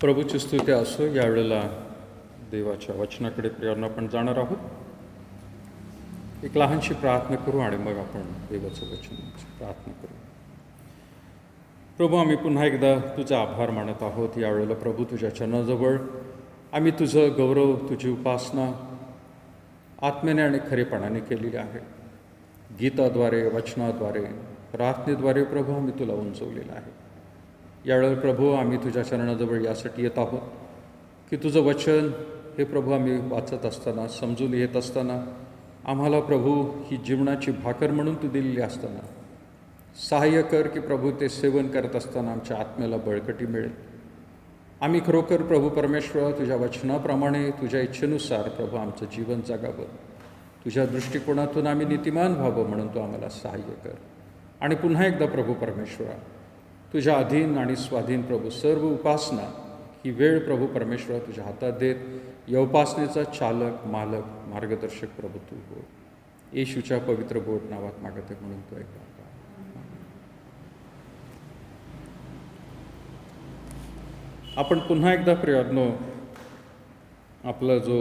प्रभूची स्तुती असो. यावेळेला देवाच्या वचनाकडे प्रियांना आपण जाणार आहोत. एक लहानशी प्रार्थना करू आणि मग आपण देवाचं वचन प्रार्थना करू. प्रभू, आम्ही पुन्हा एकदा तुझा आभार मानत आहोत. यावेळेला प्रभू, तुझ्या चरणाजवळ आम्ही तुझं गौरव, तुझी उपासना आत्म्याने आणि खरेपणाने केलेली आहे. गीताद्वारे, वचनाद्वारे, प्रार्थनेद्वारे प्रभू आम्ही तुला उंचवलेलं आहे. यावेळेला प्रभू, आम्ही तुझ्या चरणाजवळ यासाठी येत आहोत की तुझं वचन हे प्रभू आम्ही वाचत असताना, समजून येत असताना, आम्हाला प्रभू ही जीवनाची भाकर म्हणून तू दिलेली असताना सहाय्य कर की प्रभू ते सेवन करत असताना आमच्या आत्म्याला बळकटी मिळेल. आम्ही खरोखर प्रभू परमेश्वर तुझ्या वचनाप्रमाणे, तुझ्या इच्छेनुसार प्रभू आमचं जीवन जगावं. तुझ्या दृष्टिकोनातून आम्ही नीतिमान व्हावं म्हणून तू आम्हाला सहाय्य कर. आणि पुन्हा एकदा प्रभू परमेश्वरा, तुझ्या अधीन आणि स्वाधीन प्रभू सर्व उपासना ही वेळ प्रभू परमेश्वर तुझ्या हातात देत या उपासनेचा चालक, मालक, मार्गदर्शक प्रभू तू हो. येशूच्या पवित्र गोड नावात मागते म्हणून तो ऐका. आपण पुन्हा एकदा प्रियांनो आपला जो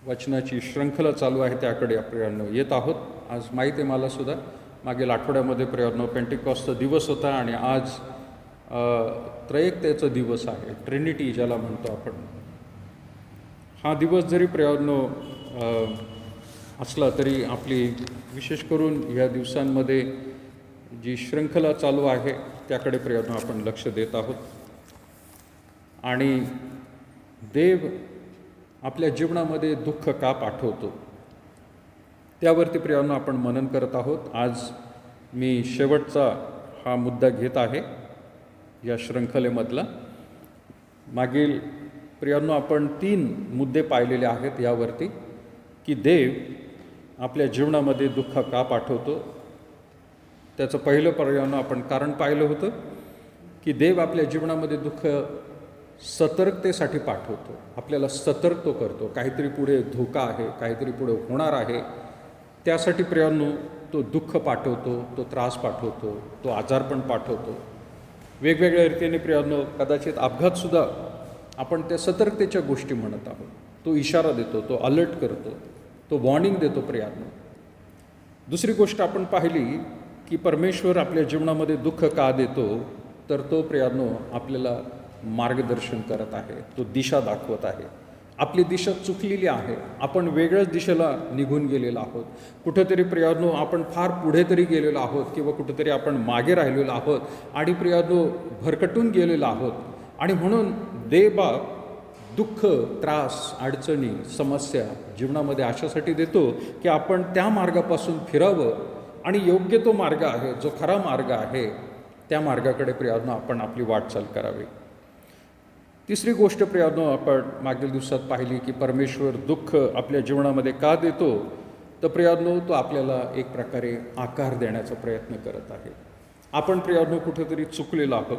वचनाची श्रृंखला चालू आहे त्याकडे प्रियांनो येत आहोत. आज माहीत आहे मला सुद्धा, मागील आठवड्यामध्ये प्रियांनो पेंटिकॉस्टचा दिवस होता आणि आज त्रैकतेचा दिवस आहे, ट्रिनिटी ज्याला म्हणतो आपण. हा दिवस जरी प्रियांनो असला तरी आपली विशेष करून या दिवसांमध्ये जी श्रृंखला चालू आहे त्याकडे प्रियांनो आपण लक्ष देत आहोत. आणि देव आपल्या जीवनामध्ये दुःख का पाठवतो त्यावरती प्रियांनो आपण मनन करत आहोत. आज मी शेवटचा हा मुद्दा घेत आहे या श्रृंखलेमधला. मागील प्रियांनो आपण 3 मुद्दे पाहिलेले आहेत यावरती की देव आपल्या जीवनामध्ये दुःख का पाठवतो. त्याचं पहिलं प्रियांनो आपण कारण पाहिलं होतं की देव आपल्या जीवनामध्ये दुःख सतर्कतेसाठी पाठवतो. आपल्याला सतर्क तो करतो. काहीतरी पुढे धोका आहे, काहीतरी पुढे होणार आहे, त्यासाठी प्रियांनो तो दुःख पाठवतो, तो त्रास पाठवतो, तो आजारपण पाठवतो. वेगवेगळ्या रीतीने प्रियांनो कदाचित अपघातसुद्धा आपण त्या सतर्कतेच्या गोष्टी म्हणत आहोत. तो इशारा देतो, तो अलर्ट करतो, तो वॉर्निंग देतो प्रियांनो. दुसरी गोष्ट आपण पाहिली की परमेश्वर आपल्या जीवनामध्ये दुःख का देतो, तर तो प्रियांनो आपल्याला मार्गदर्शन करत आहे, तो दिशा दाखवत आहे. आपली दिशा चुकलेली आहे, आपण वेगळ्याच दिशेला निघून गेलेलो आहोत. कुठेतरी प्रियांनो आपण फार पुढे तरी गेलेलो आहोत किंवा कुठेतरी आपण मागे राहिलेलो आहोत आणि प्रियांनो भरकटून गेलेलो आहोत. आणि म्हणून देवबाप दुःख, त्रास, अडचणी, समस्या जीवनामध्ये अशासाठी देतो की आपण त्या मार्गापासून फिरावं आणि योग्य तो मार्ग आहे, जो खरा मार्ग आहे, त्या मार्गाकडे प्रियांनो आपण आपली वाटचाल करावी. तिसरी गोष्ट प्रियांनो आपण मागील दिवसात पाहिली की परमेश्वर दुःख आपल्या जीवनामध्ये का देतो, तर प्रियांनो तो आपल्याला एक प्रकारे आकार देण्याचा प्रयत्न करत आहे. आपण प्रियांनो कुठेतरी चुकलेलो आहोत.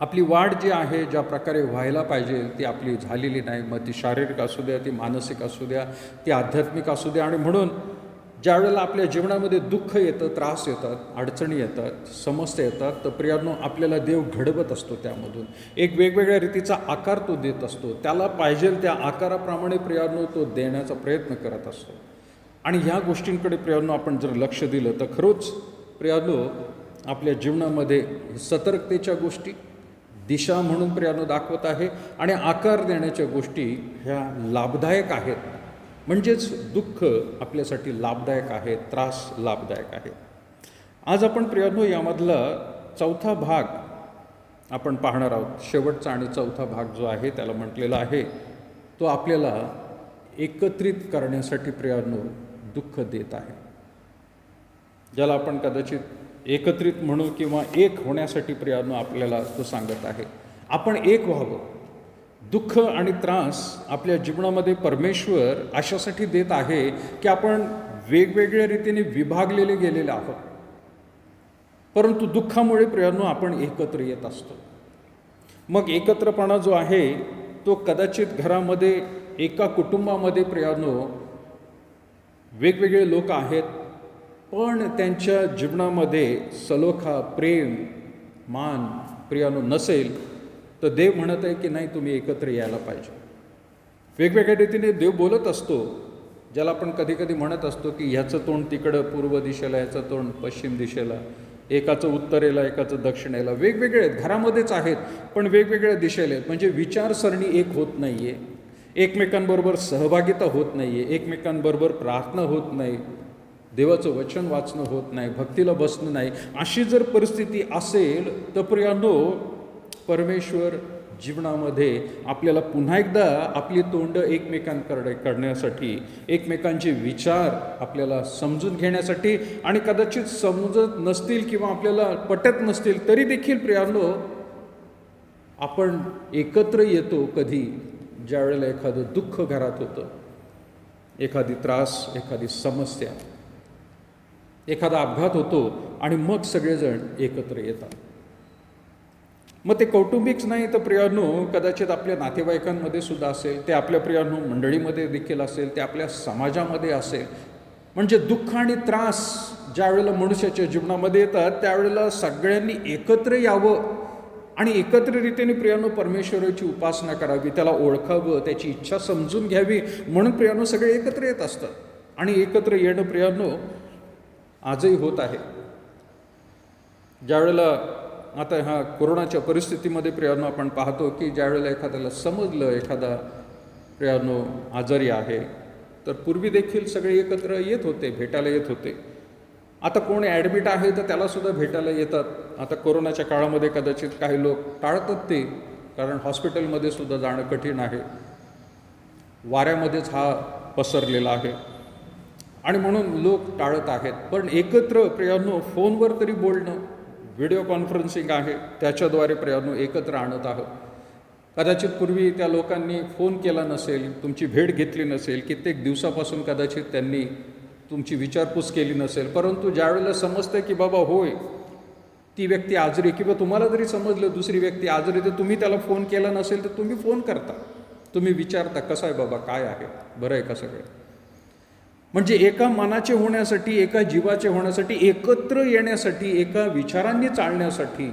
आपली वाढ जी आहे, ज्या प्रकारे व्हायला पाहिजे ती आपली झालेली नाही. मग ती शारीरिक असू द्या, ती मानसिक असू द्या, ती आध्यात्मिक असू द्या. आणि म्हणून ज्या वेळेला आपल्या जीवनामध्ये दुःख येतं, त्रास येतात, अडचणी येतात, समस्या येतात, तर प्रियांनो आपल्याला देव घडवत असतो. त्यामधून एक वेगवेगळ्या रीतीचा आकार तो देत असतो. त्याला पाहिजे त्या आकाराप्रमाणे प्रियांनो तो देण्याचा प्रयत्न करत असतो. आणि ह्या गोष्टींकडे प्रियांनो आपण जर लक्ष दिलं तर खरोच प्रियांनो आपल्या जीवनामध्ये सतर्कतेच्या गोष्टी दिशा म्हणून प्रियांनो दाखवत आहे आणि आकार देण्याच्या गोष्टी ह्या लाभदायक आहेत. म्हणजेच दुःख आपल्यासाठी लाभदायक आहे, त्रास लाभदायक आहे. आज आपण प्रियांनो यामधला चौथा भाग आपण पाहणार आहोत. शेवटचा आणि चौथा भाग जो आहे त्याला म्हटलेला आहे तो आपल्याला एकत्रित करण्यासाठी प्रियांनो दुःख देत आहे. ज्याला आपण कदाचित एकत्रित म्हणू किंवा एक होण्यासाठी प्रियांनो आपल्याला तो सांगत आहे. आपण एक व्हावं. दुःख आणि त्रास आपल्या जीवनामध्ये परमेश्वर अशासाठी देत आहे की आपण वेगवेगळ्या रीतीने विभागलेले गेलेले आहोत. परंतु दुःखामुळे प्रियांनो आपण एकत्र येत असतो. मग एकत्रपणा जो आहे तो कदाचित घरामध्ये एका कुटुंबामध्ये प्रियानो वेगवेगळे लोक आहेत, पण त्यांच्या जीवनामध्ये सलोखा, प्रेम, मान प्रियानो नसेल, तर देव म्हणत आहे की नाही, तुम्ही एकत्र यायला पाहिजे. वेगवेगळ्या रीतीने देव बोलत असतो, ज्याला आपण कधी कधी म्हणत असतो की ह्याचं तोंड तिकडं पूर्व दिशेला, ह्याचं तोंड पश्चिम दिशेला, एकाचं उत्तरेला, एकाचं दक्षिणेला. वेगवेगळे आहेत, घरामध्येच आहेत पण वेगवेगळ्या दिशेला आहेत. म्हणजे विचारसरणी एक होत नाही आहे, एकमेकांबरोबर सहभागिता होत नाही आहे, एकमेकांबरोबर प्रार्थना होत नाही, देवाचं वचन वाचणं होत नाही, भक्तीला बसणं नाही. अशी जर परिस्थिती असेल तर प्रियांनो, परमेश्वर जीवनामध्ये आपल्याला पुन्हा एकदा आपली तोंड एकमेकांकडे करण्यासाठी, एकमेकांचे विचार आपल्याला समजून घेण्यासाठी, आणि कदाचित समजत नसतील किंवा आपल्याला पटत नसतील तरी देखील प्रियांनो, आपण एकत्र येतो कधी, ज्या वेळेला एखादं दुःख घरात होतं, एखादी त्रास, एखादी समस्या, एखादा अपघात होतो, आणि मग सगळेजण एकत्र येतात. मग ते कौटुंबिक नाही तर प्रियांनो, कदाचित आपल्या नातेवाईकांमध्ये सुद्धा असेल, ते आपल्या प्रियांनो मंडळीमध्ये देखील असेल, ते आपल्या समाजामध्ये असेल. म्हणजे दुःख आणि त्रास ज्या वेळेला मनुष्याच्या जीवनामध्ये येतात, त्यावेळेला सगळ्यांनी एकत्र यावं आणि एकत्र रीतीने प्रियांनो परमेश्वराची उपासना करावी, त्याला ओळखावं, त्याची इच्छा समजून घ्यावी, म्हणून प्रियांनो सगळे एकत्र येत असतात. आणि एकत्र येणं प्रियांनो आजही होत आहे. ज्यावेळेला आता ह्या कोरोनाच्या परिस्थितीमध्ये प्रियांनो आपण पाहतो की ज्यावेळेला एखाद्याला समजलं एखादा प्रियांनो आजारी आहे, तर पूर्वी देखील सगळे एकत्र येत होते, भेटायला येत होते. आता कोण ॲडमिट आहे तर त्यालासुद्धा भेटायला येतात. आता कोरोनाच्या काळामध्ये कदाचित काही लोक टाळतात ते, कारण हॉस्पिटलमध्ये सुद्धा जाणं कठीण आहे, वाऱ्यामध्येच हा पसरलेला आहे, आणि म्हणून लोक टाळत आहेत. पण एकत्र प्रियांनो फोनवर तरी बोलणं, व्हिडिओ कॉन्फरन्सिंग आहे, त्याच्याद्वारे प्रियांनो एकत्र आणत आहोत. कदाचित पूर्वी त्या लोकांनी फोन केला नसेल, तुमची भेट घेतली नसेल, कित्येक दिवसापासून कदाचित त्यांनी तुमची विचारपूस केली नसेल, परंतु ज्यावेळेला समजतं की बाबा होय ती व्यक्ती आजारी, किंवा तुम्हाला जरी समजलं दुसरी व्यक्ती आजारी, तर तुम्ही त्याला फोन केला नसेल तर तुम्ही फोन करता, तुम्ही विचारता कसं आहे बाबा, काय आहे, बरं आहे का सगळं. म्हणजे एका मनाचे होण्यासाठी, एका जीवाचे होण्यासाठी, एकत्र येण्यासाठी, एका विचारांनी चालण्यासाठी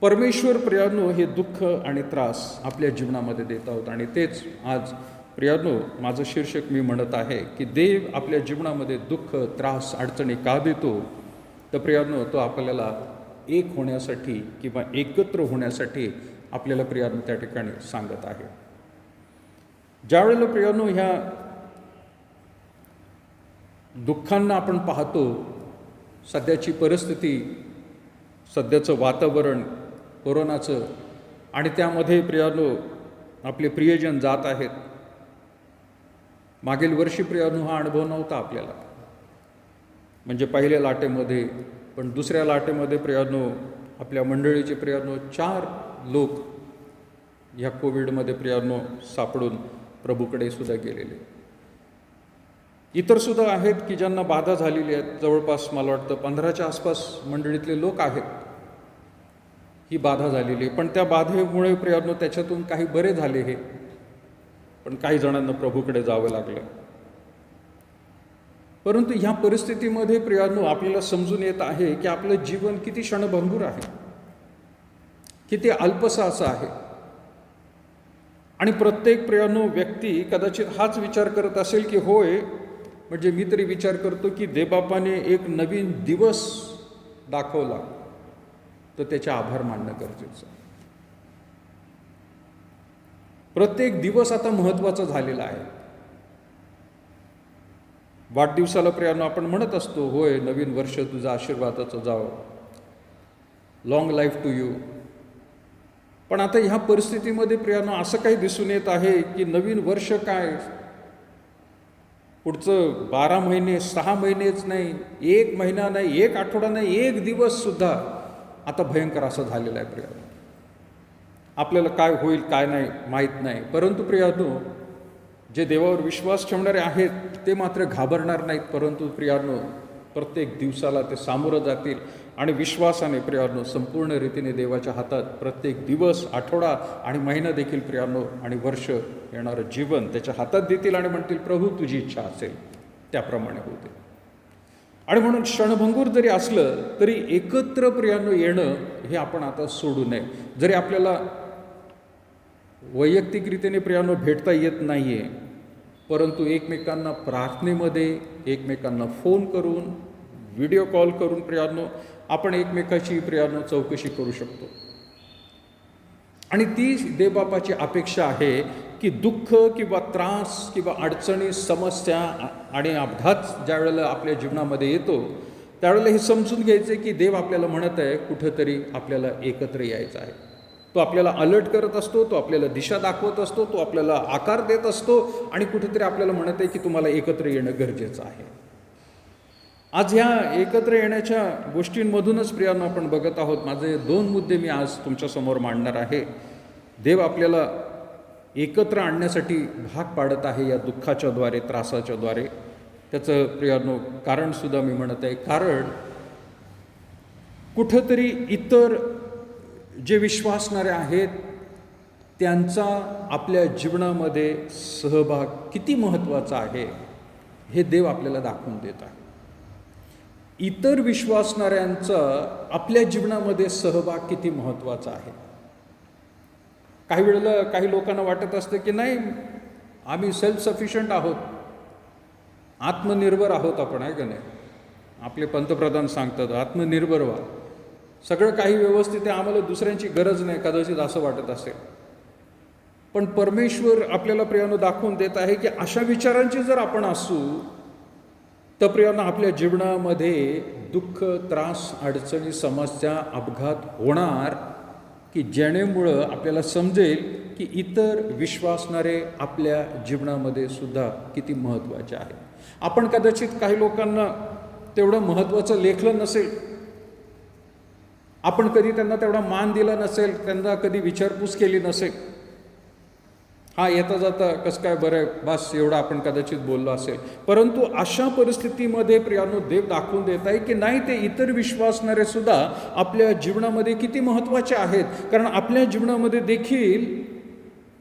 परमेश्वर प्रियांनो हे दुःख आणि त्रास आपल्या जीवनामध्ये देत आहोत. आणि तेच आज प्रियांनो माझं शीर्षक मी म्हणत आहे की देव आपल्या जीवनामध्ये दुःख, त्रास, अडचणी का देतो, तर प्रियांनो तो आपल्याला एक होण्यासाठी किंवा एकत्र होण्यासाठी आपल्याला प्रियांनो त्या ठिकाणी सांगत आहे. ज्यावेळेला प्रियांनो ह्या दुःखांना आपण पाहतो, सध्याची परिस्थिती, सध्याचं वातावरण कोरोनाचं, आणि त्यामध्ये प्रियांनो आपले प्रियजन जात आहेत. मागील वर्षी प्रियांनो हा अनुभव नव्हता आपल्याला, म्हणजे पहिल्या लाटेमध्ये, पण दुसऱ्या लाटेमध्ये प्रियांनो आपल्या मंडळीचे प्रियांनो 4 लोक ह्या कोविडमध्ये प्रियांनो सापडून प्रभूकडे सुद्धा गेलेले. इतरसुद्धा आहेत की ज्यांना बाधा झालेली आहेत. जवळपास मला वाटतं 15च्या आसपास मंडळीतले लोक आहेत ही बाधा झालेली. पण त्या बाधेमुळे प्रियांनो त्याच्यातून काही बरे झाले हे, पण काही जणांना प्रभूकडे जावं लागलं. परंतु ह्या परिस्थितीमध्ये प्रियांनो आपल्याला समजून येत आहे की आपलं जीवन किती क्षणभंगूर आहे, किती अल्पसं असं आहे. आणि प्रत्येक प्रियांनो व्यक्ती कदाचित हाच विचार करत असेल की होय, म्हणजे मी तरी विचार करतो की देवबापाने एक नवीन दिवस दाखवला, तर त्याचे आभार मानणं गरजेचं. प्रत्येक दिवस आता महत्त्वाचा झालेला आहे. वाढदिवसाला प्रियांनो आपण म्हणत असतो होय नवीन वर्ष तुझं आशीर्वादाचं जावं, लॉंग लाईफ टू यू. पण आता ह्या परिस्थितीमध्ये प्रियांनो असं काही दिसून येत आहे की नवीन वर्ष काय, पुढचं 12 महिने, 6 महिनेच नाही, 1 महिना नाही, 1 आठवडा नाही, 1 दिवस सुद्धा आता भयंकर असं झालेलं आहे प्रियांनो. आपल्याला काय होईल काय नाही माहीत नाही. परंतु प्रियांनो जे देवावर विश्वास ठेवणारे आहेत ते मात्र घाबरणार नाहीत, परंतु प्रियांनो प्रत्येक दिवसाला ते सामोरं जातील आणि विश्वासाने प्रियानो संपूर्ण रीतीने देवाच्या हातात प्रत्येक दिवस, आठवडा आणि महिना देखील प्रियानो आणि वर्ष येणारं जीवन त्याच्या हातात देतील आणि म्हणतील, प्रभू तुझी इच्छा असेल त्याप्रमाणे होते. आणि म्हणून क्षणभंगूर जरी असलं तरी एकत्र प्रियानो येणं हे आपण आता सोडू नये. जरी आपल्याला वैयक्तिकरीतीने प्रियानो भेटता येत नाही आहे, परंतु एकमेकांना प्रार्थनेमध्ये, एकमेकांना फोन करून, व्हिडिओ कॉल करून प्रियानो आपण एकमेकाची प्रियानो चौकशी करू शकतो. आणि ती देवबापाची अपेक्षा आहे की दुःख किंवा त्रास किंवा अडचणी, समस्या आणि अपघात ज्या वेळेला आपल्या जीवनामध्ये येतो त्यावेळेला हे समजून घ्यायचं की देव आपल्याला म्हणत आहे कुठंतरी आपल्याला एकत्र यायचं आहे. तो आपल्याला अलर्ट करत असतो, तो आपल्याला दिशा दाखवत असतो, तो आपल्याला आकार देत असतो आणि कुठेतरी आपल्याला म्हणत आहे की तुम्हाला एकत्र येणं गरजेचं आहे. आज ह्या एकत्र येण्याच्या गोष्टींमधूनच प्रियानो आपण बघत आहोत. माझे 2 मुद्दे मी आज तुमच्यासमोर मांडणार आहे. देव आपल्याला एकत्र आणण्यासाठी भाग पाडत आहे या दुःखाच्या द्वारे, त्रासाच्या द्वारे. त्याचं प्रियानो कारणसुद्धा मी म्हणत आहे. कारण कुठंतरी इतर जे विश्वासणारे आहेत त्यांचा आपल्या जीवनामध्ये सहभाग किती महत्त्वाचा आहे हे देव आपल्याला दाखवून देत आहे. इतर विश्वासणाऱ्यांचा आपल्या जीवनामध्ये सहभाग किती महत्त्वाचा आहे. काही वेळेला काही लोकांना वाटत असतं की नाही, आम्ही सेल्फ सफिशियंट आहोत, आत्मनिर्भर आहोत आपण, आहे का नाही. आपले पंतप्रधान सांगतात आत्मनिर्भर व्हा, सगळं काही व्यवस्थित आहे, आम्हाला दुसऱ्यांची गरज नाही, कदाचित असं वाटत असेल. पण परमेश्वर आपल्याला प्रियानो दाखवून देत आहे की अशा विचारांची जर आपण असू तर प्रियानो आपल्या जीवनामध्ये दुःख, त्रास, अडचणी, समस्या, अपघात होणार की जेणेमुळं आपल्याला समजेल की इतर विश्वासणारे आपल्या जीवनामध्ये सुद्धा किती महत्त्वाचे आहे. आपण कदाचित काही लोकांना तेवढं महत्त्वाचं लेखलं नसेल, आपण कधी त्यांना तेवढा मान दिला नसेल, त्यांना कधी विचारपूस केली नसेल. हा येता जाता कसं काय बरं बस एवढं आपण कदाचित बोललो असेल. परंतु अशा परिस्थितीमध्ये प्रियानो देव दाखवून देत आहे की नाही, ते इतर विश्वासणारे सुद्धा आपल्या जीवनामध्ये किती महत्त्वाचे आहेत. कारण आपल्या जीवनामध्ये देखील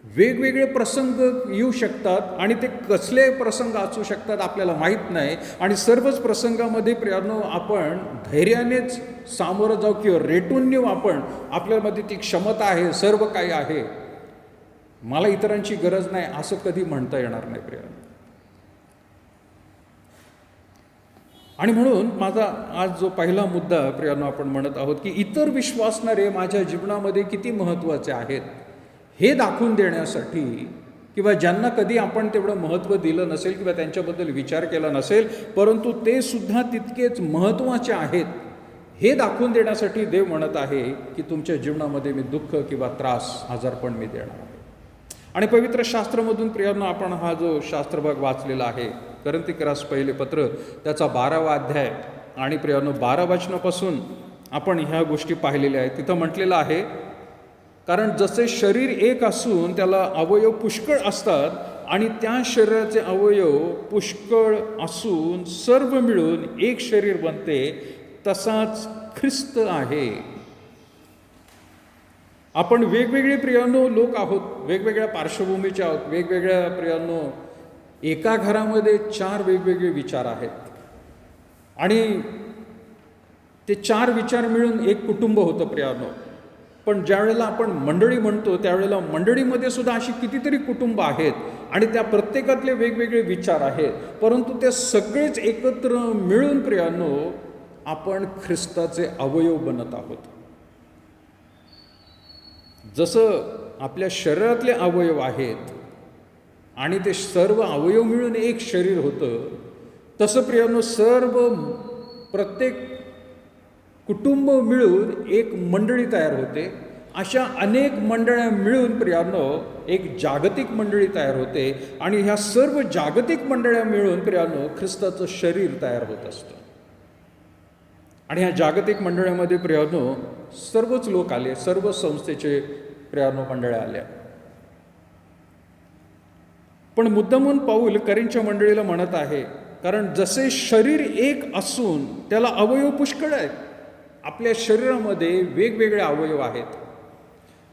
वेगवेगळे प्रसंग येऊ शकतात आणि ते कसले प्रसंग असू शकतात आपल्याला माहीत नाही. आणि सर्वच प्रसंगामध्ये प्रियानो आपण धैर्यानेच सामोरं जाऊ किंवा रेटून नेऊ. आपण आपल्यामध्ये ती क्षमता आहे, सर्व काही आहे, मला इतरांची गरज नाही असं कधी म्हणता येणार नाही प्रियानो. आणि म्हणून माझा आज जो पहिला मुद्दा प्रियानो आपण म्हणत आहोत की इतर विश्वासणारे माझ्या जीवनामध्ये किती महत्त्वाचे आहेत हे दाखवून देण्यासाठी, किंवा ज्यांना कधी आपण तेवढं महत्त्व दिलं नसेल किंवा त्यांच्याबद्दल विचार केला नसेल, परंतु ते सुद्धा तितकेच महत्त्वाचे आहेत हे दाखवून देण्यासाठी देव म्हणत आहे की तुमच्या जीवनामध्ये मी दुःख किंवा त्रास, आजारपण मी देणार आहे. आणि पवित्र शास्त्रामधून प्रियानो आपण हा जो शास्त्रभाग वाचलेला आहे, कोरिन्थिकरास पहिले पत्र त्याचा 12वा अध्याय आणि प्रियानो 12 वचनापासून आपण ह्या गोष्टी पाहिलेल्या आहेत. तिथं म्हटलेलं आहे, कारण जसे शरीर एक असून त्याला अवयव पुष्कळ असतात आणि त्या शरीराचे अवयव पुष्कळ असून सर्व मिळून एक शरीर बनते, तसाच ख्रिस्त आहे. आपण वेगवेगळे प्रियानो लोक आहोत, वेगवेगळ्या पार्श्वभूमीचे आहोत, वेगवेगळ्या प्रियानो. एका घरामध्ये 4 वेगवेगळे विचार आहेत आणि ते 4 विचार मिळून एक कुटुंब होतं प्रियानो. पण ज्यावेळेला आपण मंडळी म्हणतो त्यावेळेला मंडळीमध्ये सुद्धा अशी कितीतरी कुटुंब आहेत आणि त्या प्रत्येकातले वेगवेगळे विचार आहेत, परंतु ते सगळेच एकत्र मिळून प्रियानो आपण ख्रिस्ताचे अवयव बनत आहोत. जसं आपल्या शरीरातले अवयव आहेत आणि ते सर्व अवयव मिळून एक शरीर होतं, तसं प्रियानो प्रत्येक कुटुंब मिळून एक मंडळी तयार होते. अशा अनेक मंडळ्या मिळून प्रियानो एक जागतिक मंडळी तयार होते आणि ह्या सर्व जागतिक मंडळ्या मिळून प्रियानो ख्रिस्ताचं शरीर तयार होत असतं. आणि ह्या जागतिक मंडळामध्ये प्रियानो सर्वच लोक आले, सर्व संस्थेचे प्रियानो मंडळ्या आल्या. पण मुद्दामून पाऊल करिंथच्या मंडळीला म्हणत आहे, कारण जसे शरीर एक असून त्याला अवयव पुष्कळ आहेत, आपल्या शरीरामध्ये वेगवेगळे अवयव आहेत.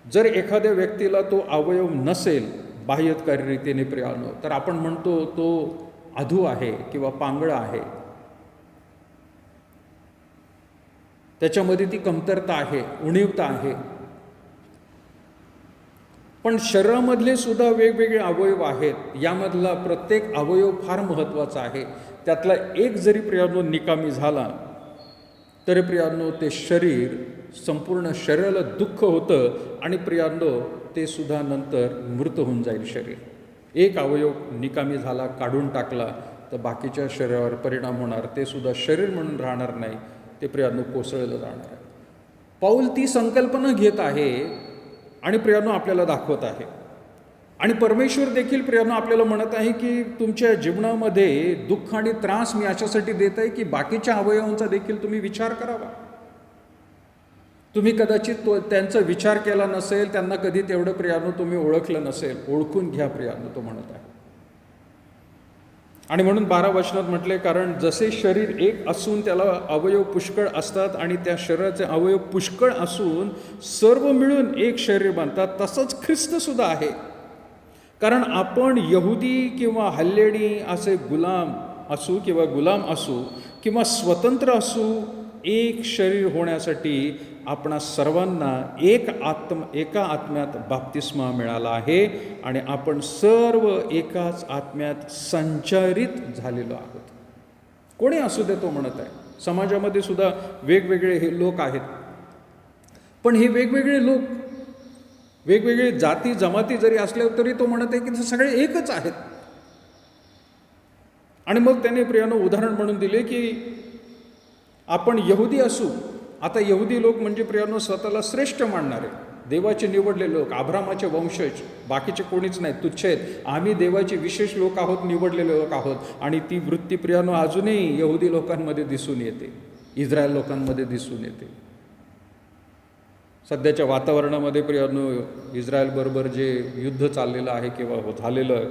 जर एखाद्या व्यक्तीला तो अवयव नसेल बाह्यकारी रीतीने प्रियानो, तर आपण म्हणतो तो अधू आहे किंवा पांगळा आहे, त्याच्यामध्ये ती कमतरता आहे, उणीवता आहे. पण शरीरामधले सुद्धा वेगवेगळे अवयव आहेत. यामधला प्रत्येक अवयव फार महत्त्वाचा आहे. त्यातला एक जरी प्रियानो निकामी झाला तरी प्रियानो ते शरीर, संपूर्ण शरीराला दुःख होतं आणि प्रियानो ते सुद्धा नंतर मृत होऊन जाईल शरीर. एक अवयव निकामी झाला, काढून टाकला तर बाकीच्या शरीरावर परिणाम होणार, ते सुद्धा शरीर म्हणून राहणार नाही, ते प्रियानो कोसळलं जाणार आहे. पाऊल ती संकल्पना घेत आहे आणि प्रियानो आपल्याला दाखवत आहे. आणि परमेश्वर देखील प्रियानो आपल्याला म्हणत आहे की तुमच्या जीवनामध्ये दुःख आणि त्रास मी अशासाठी देत आहे की बाकीच्या अवयवांचा देखील तुम्ही विचार करावा. तुम्ही कदाचित त्यांचा विचार केला नसेल, त्यांना कधी तेवढं प्रियानो तुम्ही ओळखलं नसेल. ओळखून घ्या प्रियानो, तो म्हणत आहे. आणि म्हणून 12 वचनात म्हटले, कारण जसे शरीर एक असून त्याला अवयव पुष्कळ असतात आणि त्या शरीराचे अवयव पुष्कळ असून सर्व मिळून एक शरीर बनतात, तसंच ख्रिस्त सुद्धा आहे. कारण आपण यहुदी किंवा हल्लेणी असे गुलाम असू किंवा गुलाम असू किंवा स्वतंत्र असू, एक शरीर होण्यासाठी आपणा सर्वांना एका आत्म्यात बाप्तिस्मा मिळाला आहे आणि आपण सर्व एकाच आत्म्यात संचारित झालेलो आहोत. कोणी असू दे, तो म्हणत आहे. समाजामध्ये सुद्धा वेगवेगळे हे लोक आहेत, पण हे वेगवेगळे लोक, वेगवेगळे जाती जमाती जरी असले तरी तो म्हणत आहे की ते सगळे एकच आहेत. आणि मग त्याने प्रियानो उदाहरण म्हणून दिले की आपण यहुदी असू. आता यहुदी लोक म्हणजे प्रियानो स्वतःला श्रेष्ठ मानणारे, देवाचे निवडले लोक, अब्रामाचे वंशज, बाकीचे कोणीच नाही, तुच्छ आहेत. आम्ही देवाचे विशेष लोक आहोत, निवडलेले लोक आहोत. आणि ती वृत्ती प्रियानो अजूनही यहुदी लोकांमध्ये दिसून येते, इस्रायल लोकांमध्ये दिसून येते. सध्याच्या वातावरणामध्ये प्रियानो इस्रायल बरोबर जे युद्ध चाललेलं आहे किंवा झालेलं,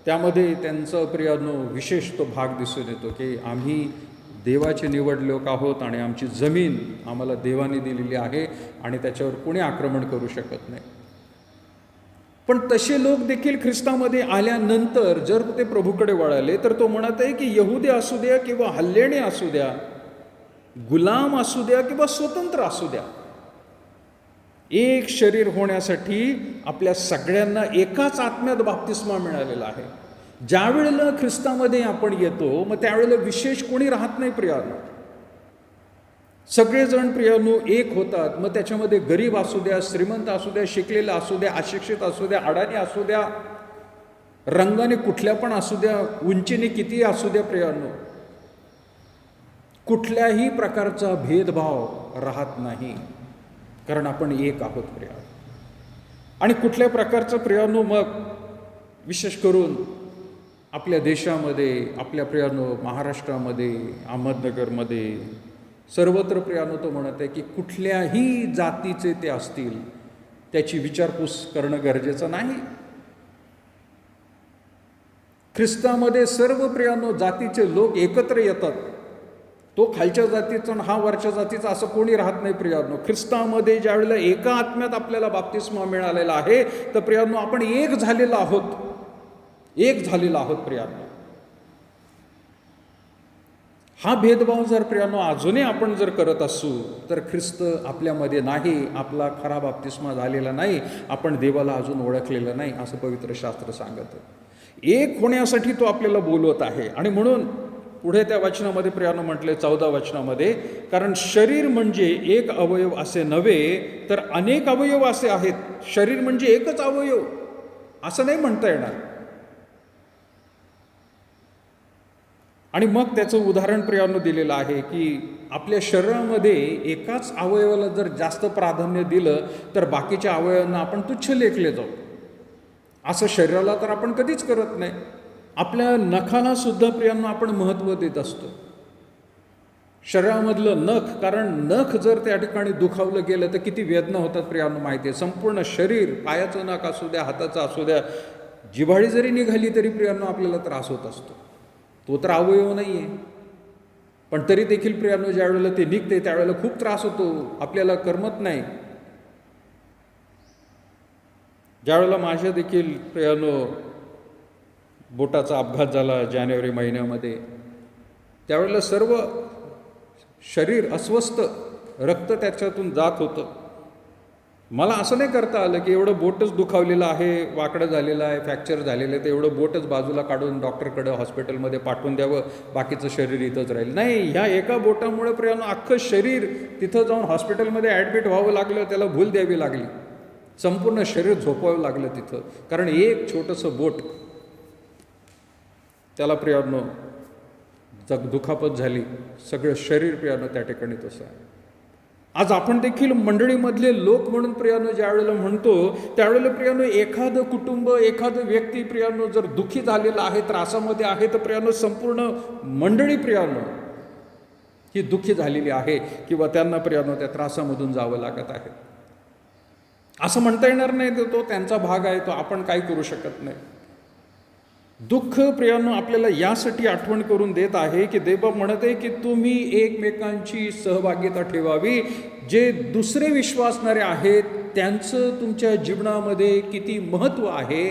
त्यामध्ये त्यांचं प्रियानो विशेष तो भाग दिसून येतो की आम्ही देवाचे निवडले लोक आहोत आणि आमची जमीन आम्हाला देवाने दिलेली आहे आणि त्याच्यावर कोणी आक्रमण करू शकत नाही. पण तसे लोक देखील ख्रिस्तामध्ये आल्यानंतर जर ते प्रभूकडे वळाले तर तो म्हणत आहे की यहुदी असू द्या किंवा हल्लेणे असू द्या, गुलाम असू द्या किंवा स्वतंत्र असू द्या, एक शरीर होण्यासाठी आपल्या सगळ्यांना एकाच आत्म्यात बाप्तिस्मा मिळालेला आहे. ज्या वेळेला ख्रिस्तामध्ये आपण येतो मग त्यावेळेला विशेष कोणी राहत नाही प्रियानो. सगळेजण प्रियानो एक होतात. मग त्याच्यामध्ये गरीब असू द्या, श्रीमंत असू द्या, शिकलेला असू द्या, अशिक्षित असू द्या, अडाणी असू द्या, रंगाने कुठल्या पण असू द्या, उंचीने किती असू द्या प्रियानो, कुठल्याही प्रकारचा भेदभाव राहत नाही, कारण आपण एक आहोत प्रियानो. आणि कुठल्या प्रकारचं प्रियानो मग विशेष करून आपल्या देशामध्ये, आपल्या प्रियानो महाराष्ट्रामध्ये, अहमदनगरमध्ये, सर्वत्र प्रियानो तो म्हणत आहे की कुठल्याही जातीचे ते असतील त्याची विचारपूस करणं गरजेचं नाही. ख्रिस्तामध्ये सर्व प्रियानो जातीचे लोक एकत्र येतात. तो खालच्या जातीचा आणि हा वरच्या जातीचा असं कोणी राहत नाही प्रियानो. ख्रिस्तामध्ये ज्या वेळेला एका आत्म्यात आपल्याला बाप्तिस्मा मिळालेला आहे तर प्रियानो आपण एक झालेलो आहोत, एक झालेला आहोत प्रियानो. हा भेदभाव जर प्रियानो अजूनही आपण जर करत असू तर ख्रिस्त आपल्यामध्ये नाही, आपला खरा बाप्तिस्मा झालेला नाही, आपण देवाला अजून ओळखलेलं नाही, असं पवित्र शास्त्र सांगत. एक होण्यासाठी तो आपल्याला बोलवत आहे. आणि म्हणून पुढे त्या वचनामध्ये प्रियानो म्हटले 14 वचनामध्ये, कारण शरीर म्हणजे एक अवयव असे नव्हे तर अनेक अवयव असे आहेत. शरीर म्हणजे एकच अवयव असं नाही म्हणता येणार. आणि मग त्याचं उदाहरण प्रियानो दिलेलं आहे की आपल्या शरीरामध्ये एकाच अवयवाला जर जास्त प्राधान्य दिलं तर बाकीच्या अवयवांना आपण तुच्छ लेखले जाऊ. असं शरीराला तर आपण कधीच करत नाही. आपल्या नखाला सुद्धा प्रियांना आपण महत्त्व देत असतो. शरीरामधलं नख, कारण नख जर त्या ठिकाणी दुखावलं गेलं तर किती वेदना होतात प्रियांना माहिती आहे. संपूर्ण शरीर, पायाचं नख असू द्या, हाताचं असू द्या, जिव्हाळी जरी निघाली तरी प्रियांना आपल्याला त्रास होत असतो. तो तर अवयव नाही आहे. पण तरी देखील प्रियांनो ज्या वेळेला ते निघते त्यावेळेला खूप त्रास होतो, आपल्याला करमत नाही. ज्यावेळेला माझ्या देखील प्रियांनो बोटाचा अपघात झाला जानेवारी महिन्यामध्ये, त्यावेळेला सर्व शरीर अस्वस्थ, रक्त त्याच्यातून जात होतं. मला असं नाही करता आलं की एवढं बोटच दुखावलेलं आहे, वाकडं झालेलं आहे, फ्रॅक्चर झालेलं आहे, तर एवढं बोटच बाजूला काढून डॉक्टरकडं हॉस्पिटलमध्ये पाठवून द्यावं, बाकीचं शरीर इथंच राहील. नाही, ह्या एका बोटामुळे प्रियांनो अख्खं शरीर तिथं जाऊन हॉस्पिटलमध्ये ॲडमिट व्हावं लागलं, त्याला भूल द्यावी लागली, संपूर्ण शरीर झोपावं लागलं तिथं, कारण एक छोटंसं बोट त्याला प्रियांनो दुखापत झाली, सगळं शरीर प्रियांनो त्या ठिकाणी तसं आहे. आज आपण देखील मंडळीमधले लोक म्हणून प्रियांनो ज्या वेळेला म्हणतो त्यावेळेला प्रियांनो एखादं कुटुंब, एखादं व्यक्ती प्रियांनो जर दुःखी झालेलं आहे, त्रासामध्ये आहे, तर प्रियांनो संपूर्ण मंडळी प्रियांनो ही दुःखी झालेली आहे किंवा त्यांना प्रियांनो त्या त्रासामधून जावं लागत आहे. असं म्हणता येणार नाही, तो त्यांचा भाग आहे, तो आपण काही करू शकत नाही. दुःख प्रियांनो आपल्याला यासाठी आठवण करून देत आहे की देव म्हणत आहे की तुम्ही एकमेकांची सहभागिता ठेवावी. जे दुसरे विश्वासणारे आहेत त्यांचं तुमच्या जीवनामध्ये किती महत्त्व आहे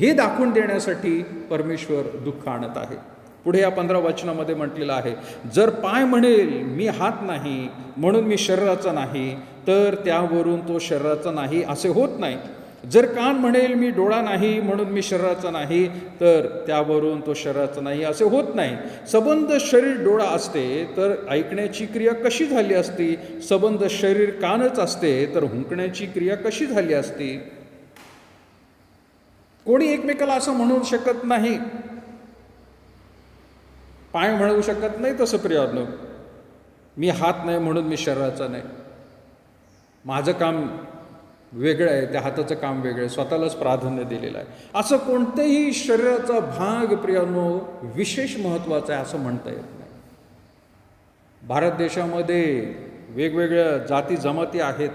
हे दाखवून देण्यासाठी परमेश्वर दुःख आणत आहे. पुढे या 15 वचनामध्ये म्हटलेलं आहे, जर पाय म्हणेल मी हात नाही म्हणून मी शरीराचा नाही, तर त्यावरून तो शरीराचा नाही असे होत नाही. जर कान म्हणेल मी डोळा नाही म्हणून मी शरीराचा नाही, तर त्यावरून तो शरीराचा नाही असे होत नाही. सबंध शरीर डोळा असते तर ऐकण्याची क्रिया कशी झाली असती? सबंध शरीर कानच असते तर हुंकण्याची क्रिया कशी झाली असती? कोणी एकमेकाला असं म्हणू शकत नाही. पाय म्हणू शकत नाही तसं प्रियांनो, मी हात नाही म्हणून मी शरीराचा नाही. माझं काम वेगळं आहे, त्या हाताचं काम वेगळं आहे, स्वतःलाच प्राधान्य दिलेलं आहे. असं कोणत्याही शरीराचा भाग प्रियांनो विशेष महत्त्वाचा आहे असं म्हणता येत नाही. भारत देशामध्ये वेगवेगळ्या जाती जमाती आहेत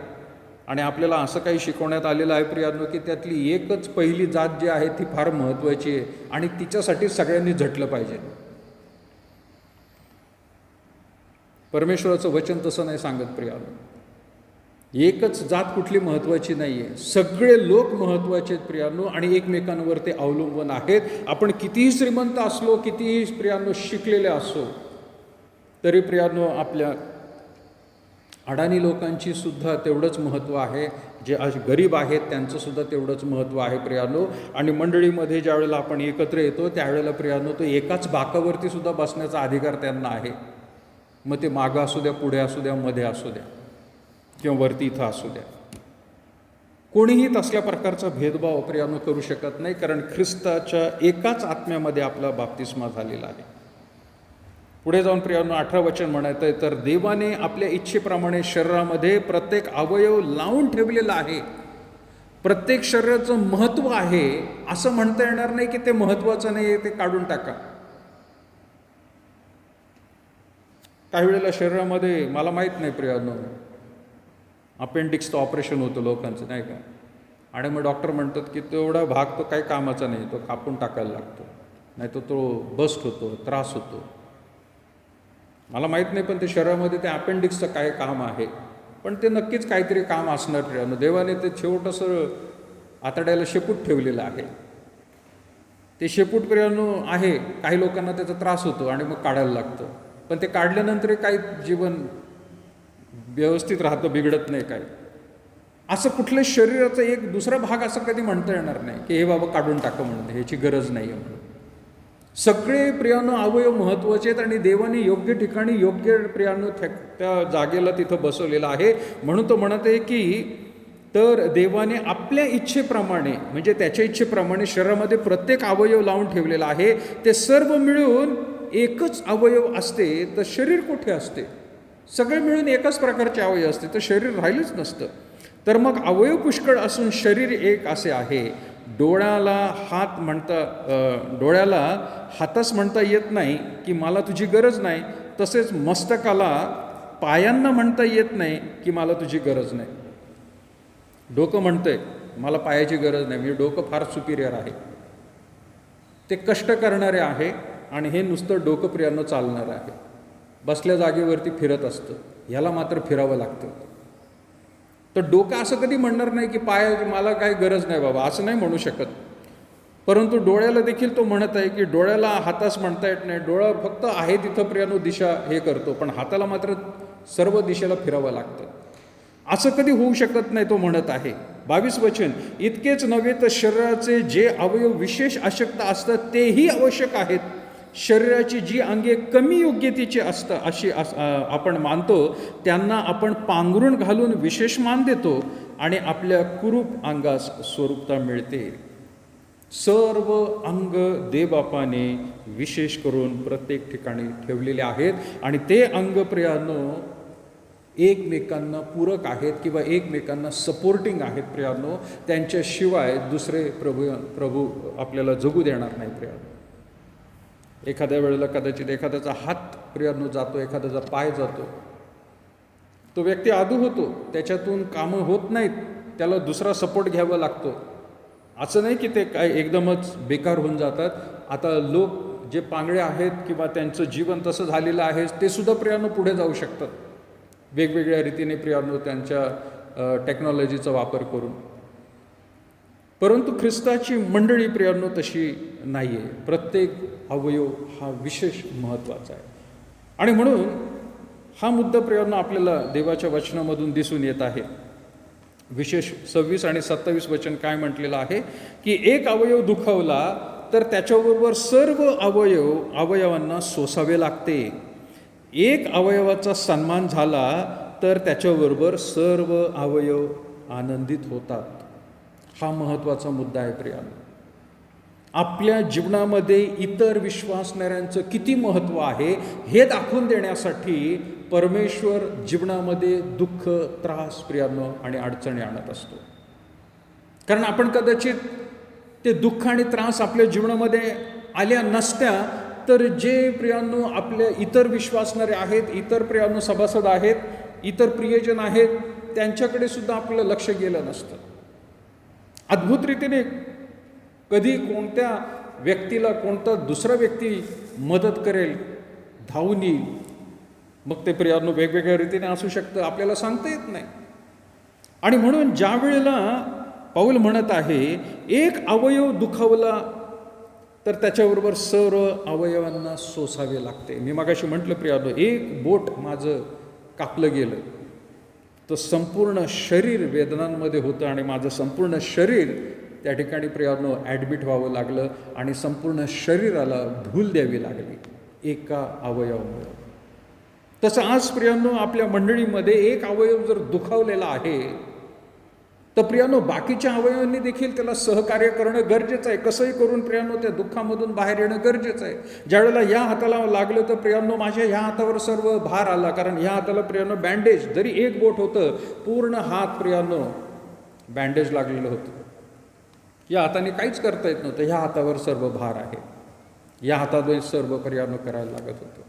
आणि आपल्याला असं काही शिकवण्यात आलेलं आहे प्रियांनो की त्यातली एकच पहिली जात जी आहे ती फार महत्त्वाची आहे आणि तिच्यासाठी सगळ्यांनी झटलं पाहिजे. परमेश्वराचं वचन तसं नाही सांगत प्रियांनो. एकच जात कुठली महत्त्वाची नाही आहे, सगळे लोक महत्त्वाचे आहेत प्रियांनो आणि एकमेकांवर ते अवलंबून आहेत. आपण कितीही श्रीमंत असलो, कितीही प्रियांनो शिकलेले असो, तरी प्रियांनो आपल्या अडाणी लोकांची सुद्धा तेवढंच महत्त्व आहे, जे आज गरीब आहेत त्यांचं सुद्धा तेवढंच महत्त्व आहे प्रियांनो. आणि मंडळीमध्ये ज्या वेळेला आपण एकत्र येतो त्यावेळेला प्रियांनो तो एकाच बाकावरती सुद्धा बसण्याचा अधिकार त्यांना आहे. मग ते मागं असू द्या, पुढे असू द्या, मध्ये असू द्या किंवा वरती इथं असू द्या, कोणीही तसल्या प्रकारचा भेदभाव प्रियांनो करू शकत नाही, कारण ख्रिस्ताच्या एकाच आत्म्यामध्ये आपला बाप्तिस्मा झालेला आहे. पुढे जाऊन प्रियांनो 18 वचन म्हणायचं आहे, तर देवाने आपल्या इच्छेप्रमाणे शरीरामध्ये प्रत्येक अवयव लावून ठेवलेला आहे. प्रत्येक शरीराचं महत्त्व आहे असं म्हणता येणार नाही की ते महत्त्वाचं नाही आहे, ते काढून टाका. काही वेळेला शरीरामध्ये मला माहीत नाही प्रियांनो अपेंडिक्सचं ऑपरेशन होतं लोकांचं नाही का, आणि मग डॉक्टर म्हणतात की तेवढा भाग तो काही कामाचा नाही, तो कापून टाकायला लागतो, नाही तर तो बस्ट होतो, त्रास होतो. मला माहीत नाही, पण ते शरीरामध्ये ते अपेंडिक्सचं काय काम आहे, पण ते नक्कीच काहीतरी काम असणार प्रियांनो. देवाने ते छोटंसं आतड्याला शेपूट ठेवलेलं आहे. ते शेपूट प्रियांनो आहे, काही लोकांना त्याचा त्रास होतो आणि मग काढायला लागतं, पण ते काढल्यानंतर काही जीवन व्यवस्थित राहतं, बिघडत नाही काय. असं कुठल्या शरीराचा एक दुसरा भाग असं कधी म्हणता येणार नाही की हे बाबा काढून टाका म्हणून, ह्याची गरज नाही आहे म्हणून. सगळे प्रियांनो अवयव महत्त्वाचे आहेत आणि देवाने योग्य ठिकाणी योग्य प्रियांनो त्या जागेला तिथं बसवलेलं आहे. म्हणून तो म्हणत आहे की तर देवाने आपल्या इच्छेप्रमाणे म्हणजे त्याच्या इच्छेप्रमाणे शरीरामध्ये प्रत्येक अवयव लावून ठेवलेला आहे. ते सर्व मिळून एकच अवयव असते तर शरीर कुठे असते? सगळे मिळून एकाच प्रकारचे अवयव असते तर शरीर राहिलंच नसतं. तर मग अवयव पुष्कळ असून शरीर एक असे आहे. डोळ्याला हातच म्हणता येत नाही की मला तुझी गरज नाही, तसेच मस्तकाला पायांना म्हणता येत नाही की मला तुझी गरज नाही. डोकं म्हणतंय मला पायाची गरज नाही, म्हणजे डोकं फार सुपिरियर आहे, ते कष्ट करणारे आहे आणि हे नुसतं डोकं प्रियांनो चालणारं आहे. बसल्या जागेवरती फिरत असतं, ह्याला मात्र फिरावं लागतं. तर डोकं असं कधी म्हणणार नाही की पाय मला काही गरज नाही बाबा, असं नाही म्हणू शकत. परंतु डोळ्याला देखील तो म्हणत आहे की डोळ्याला हातास म्हणता येत नाही, डोळा फक्त आहे तिथं प्रियानो दिशा हे करतो, पण हाताला मात्र सर्व दिशेला फिरावं लागतं. असं कधी होऊ शकत नाही, तो म्हणत आहे. 22 वचन, इतकेच नव्हे तर शरीराचे जे अवयव विशेष आवश्यकता असतात तेही आवश्यक आहेत. शरीराची जी अंगे कमी योग्यतेची असतं अशी आपण मानतो, त्यांना आपण पांघरून घालून विशेष मान देतो आणि आपल्या कुरूप अंगास स्वरूपता मिळते. सर्व अंग देवबापाने विशेष करून प्रत्येक ठिकाणी ठेवलेले आहेत आणि ते अंग प्रियानो एकमेकांना पूरक आहेत किंवा एकमेकांना सपोर्टिंग आहेत प्रियानो. त्यांच्याशिवाय दुसरे प्रभू आपल्याला जगू देणार नाही प्रियानो. एखाद्या वेळेला कदाचित एखाद्याचा हात प्रियानो जातो, एखाद्याचा पाय जातो, तो व्यक्ती आदू होतो, त्याच्यातून कामं होत नाहीत, त्याला दुसरा सपोर्ट घ्यावा लागतो. असं नाही की ते काय एकदमच बेकार होऊन जातात. आता लोक जे पांगळे आहेत किंवा त्यांचं जीवन तसं झालेलं आहे ते सुद्धा प्रियानो पुढे जाऊ शकतात वेगवेगळ्या रीतीने प्रियानो त्यांच्या टेक्नॉलॉजीचा वापर करून. परंतु ख्रिस्ताची मंडळी प्रियानो तशी नाही आहे. प्रत्येक अवयव हा विशेष महत्त्वाचा आहे आणि म्हणून हा मुद्दा प्रियानो आपल्याला देवाच्या वचनामधून दिसून येत आहे. विशेष 26 आणि 27 वचन काय म्हटलेलं आहे की एक अवयव दुखावला तर त्याच्याबरोबर सर्व अवयवांना सोसावे लागते. एक अवयवाचा सन्मान झाला तर त्याच्याबरोबर सर्व अवयव आनंदित होतात. हा महत्त्वाचा मुद्दा आहे प्रियानो. आपल्या जीवनामध्ये इतर विश्वासणाऱ्यांचं किती महत्त्व आहे हे दाखवून देण्यासाठी परमेश्वर जीवनामध्ये दुःख, त्रास प्रियानो आणि अडचणी आणत असतो. कारण आपण कदाचित ते दुःख आणि त्रास आपल्या जीवनामध्ये आल्या नसत्या तर जे प्रियानो आपल्या इतर विश्वासणारे आहेत, इतर प्रियानो सभासद आहेत, इतर प्रियजन आहेत, त्यांच्याकडे सुद्धा आपलं लक्ष गेलं नसतं. अद्भुत रीतीने कधी कोणत्या व्यक्तीला कोणता दुसरा व्यक्ती मदत करेल, धावून येईल, मग ते प्रियानो वेगवेगळ्या रीतीने असू शकतं, आपल्याला सांगता येत नाही. आणि म्हणून ज्या वेळेला पाऊल म्हणत आहे एक अवयव दुखावला तर त्याच्याबरोबर सर्व अवयवांना सोसावे लागते. मी मगाशी म्हटलं प्रियानो, एक बोट माझं कापलं गेलं तर संपूर्ण शरीर वेदनांमध्ये होतं आणि माझं संपूर्ण शरीर त्या ठिकाणी प्रियानो ॲडमिट व्हावं लागलं आणि संपूर्ण शरीराला भूल द्यावी लागली एका अवयवामुळे. तसं आज प्रियानो आपल्या मंडळीमध्ये एक अवयव जर दुखावलेला आहे तर प्रियानो बाकीच्या अवयवांनी देखील त्याला सहकार्य करणं गरजेचं आहे. कसंही करून प्रियानो त्या दुःखामधून बाहेर येणं गरजेचं आहे. ज्यावेळेला या हाताला लागलं तर प्रियानो माझ्या ह्या हातावर सर्व भार आला, कारण ह्या हाताला प्रियानो बँडेज, जरी एक बोट होतं, पूर्ण हात प्रियानो बँडेज लागलेलं होतं. या हाताने काहीच करता येत नव्हतं, ह्या हातावर सर्व भार आहे, या हाताने सर्व प्रियानो करायला लागत होतं.